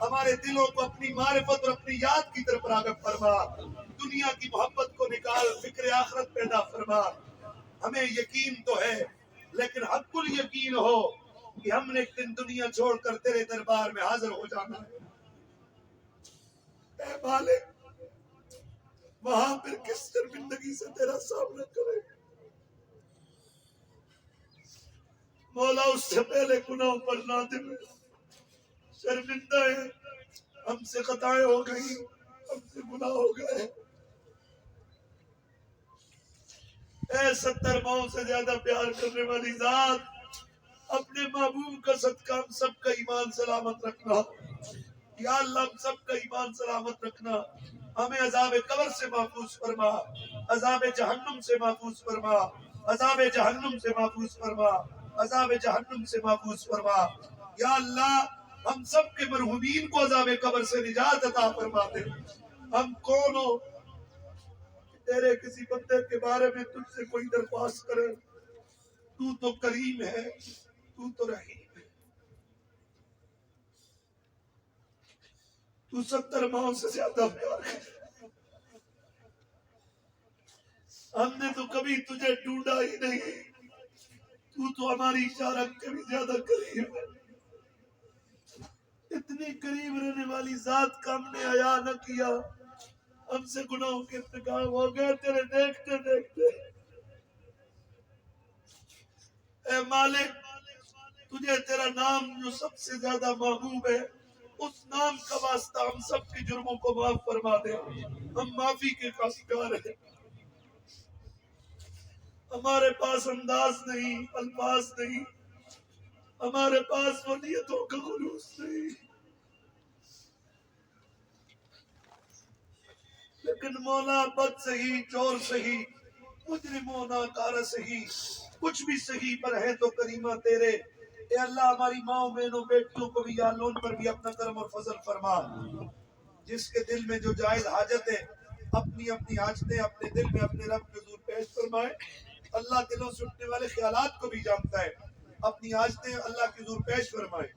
A: ہمارے دلوں کو اپنی معرفت اور اپنی یاد کی طرف راغب فرما، دنیا کی محبت کو نکال، فکر آخرت پیدا فرما۔ ہمیں یقین تو ہے لیکن حق الیقین ہو کہ ہم نے ایک دن دنیا چھوڑ کر تیرے دربار میں حاضر ہو جانا ہے۔ اے مالک وہاں پھر کس شرمندگی سے تیرا سامنا کرے، مولا اس سے پہلے گناہوں پر نادم ہے، شرمندہ ہے، ہم سے خطائیں ہو گئی، ہم سے گناہ ہو گئے۔ اے 70 ماؤں سے زیادہ پیار کرنے والی ذات، اپنے محبوب کا صدقہ ہم سب کا ایمان سلامت رکھنا۔ یا اللہ ہم سب کا ایمان سلامت رکھنا، ہمیں عذاب قبر سے محفوظ فرما، عذاب جہنم سے محفوظ فرما، عذاب جہنم سے محفوظ فرما، عذاب جہنم سے محفوظ فرما۔ یا اللہ ہم سب کے مرحومین کو عذاب قبر سے نجات عطا فرما دے۔ ہم کون ہو کہ تیرے کسی بندے کے بارے میں تجھ سے کوئی درخواست کرے؟ تو تو کریم ہے، تو تو رحیم ہے، تو 70 ماؤں سے زیادہ پیار ہے۔ ہم نے تو کبھی تجھے ڈھونڈا ہی نہیں، تو تو ہماری اشارت کے بھی زیادہ قریب ہے۔ اتنی قریب رہنے والی ذات کا ہم نے حیا نہ کیا، ہم سے گناہوں کے ارتکاب ہو گئے تیرے دیکھتے دیکھتے۔ اے مالک تجھے تیرا نام جو سب سے زیادہ محبوب ہے، اس نام کا واسطہ ہم سب کے جرموں کو معاف فرما دے۔ ہم معافی کے خواستگار ہیں، ہمارے پاس انداز نہیں، الفاظ نہیں، ہمارے پاس وہ نیتوں کا خلوص نہیں، لیکن مولا بد سہی، چور سہی، مجرموں ناکارہ سہی، کچھ بھی سہی پر ہے تو کریمہ تیرے۔ اے اللہ ہماری ماں بہنوں بیٹیوں کو بھی یا اللہ ان پر بھی اپنا کرم اور فضل فرما۔ جس کے دل میں جو جائز حاجت ہے، اپنی اپنی حاجتیں اپنے دل میں اپنے رب کے حضور پیش فرمائے۔ اللہ دلوں سے اٹھنے والے خیالات کو بھی جانتا ہے، اپنی حاجتیں اللہ کے حضور پیش فرمائے۔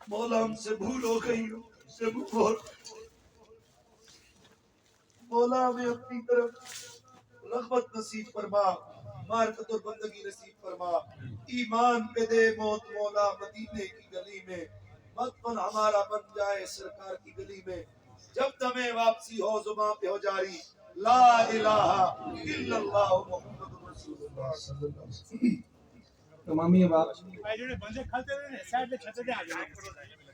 A: مولا ہم سے بھول ہو گئی، ہم سے بھول، مولا ہمیں اپنی طرف رغبت نصیب فرما، معرفت اور بندگی نصیب فرما، ایمان پہ دے موت مولا مدینے کی گلی میں، مدفن ہمارا بن جائے سرکار کی گلی میں، جب دمیں واپسی ہو زباں پہ ہو جاری لا الہ الا اللہ محمد رسول اللہ صلی اللہ علیہ وسلم۔
C: تمامی اب آپ
F: بندے کھلتے ہوئے سائڈ میں چھتے دے آ جائیں۔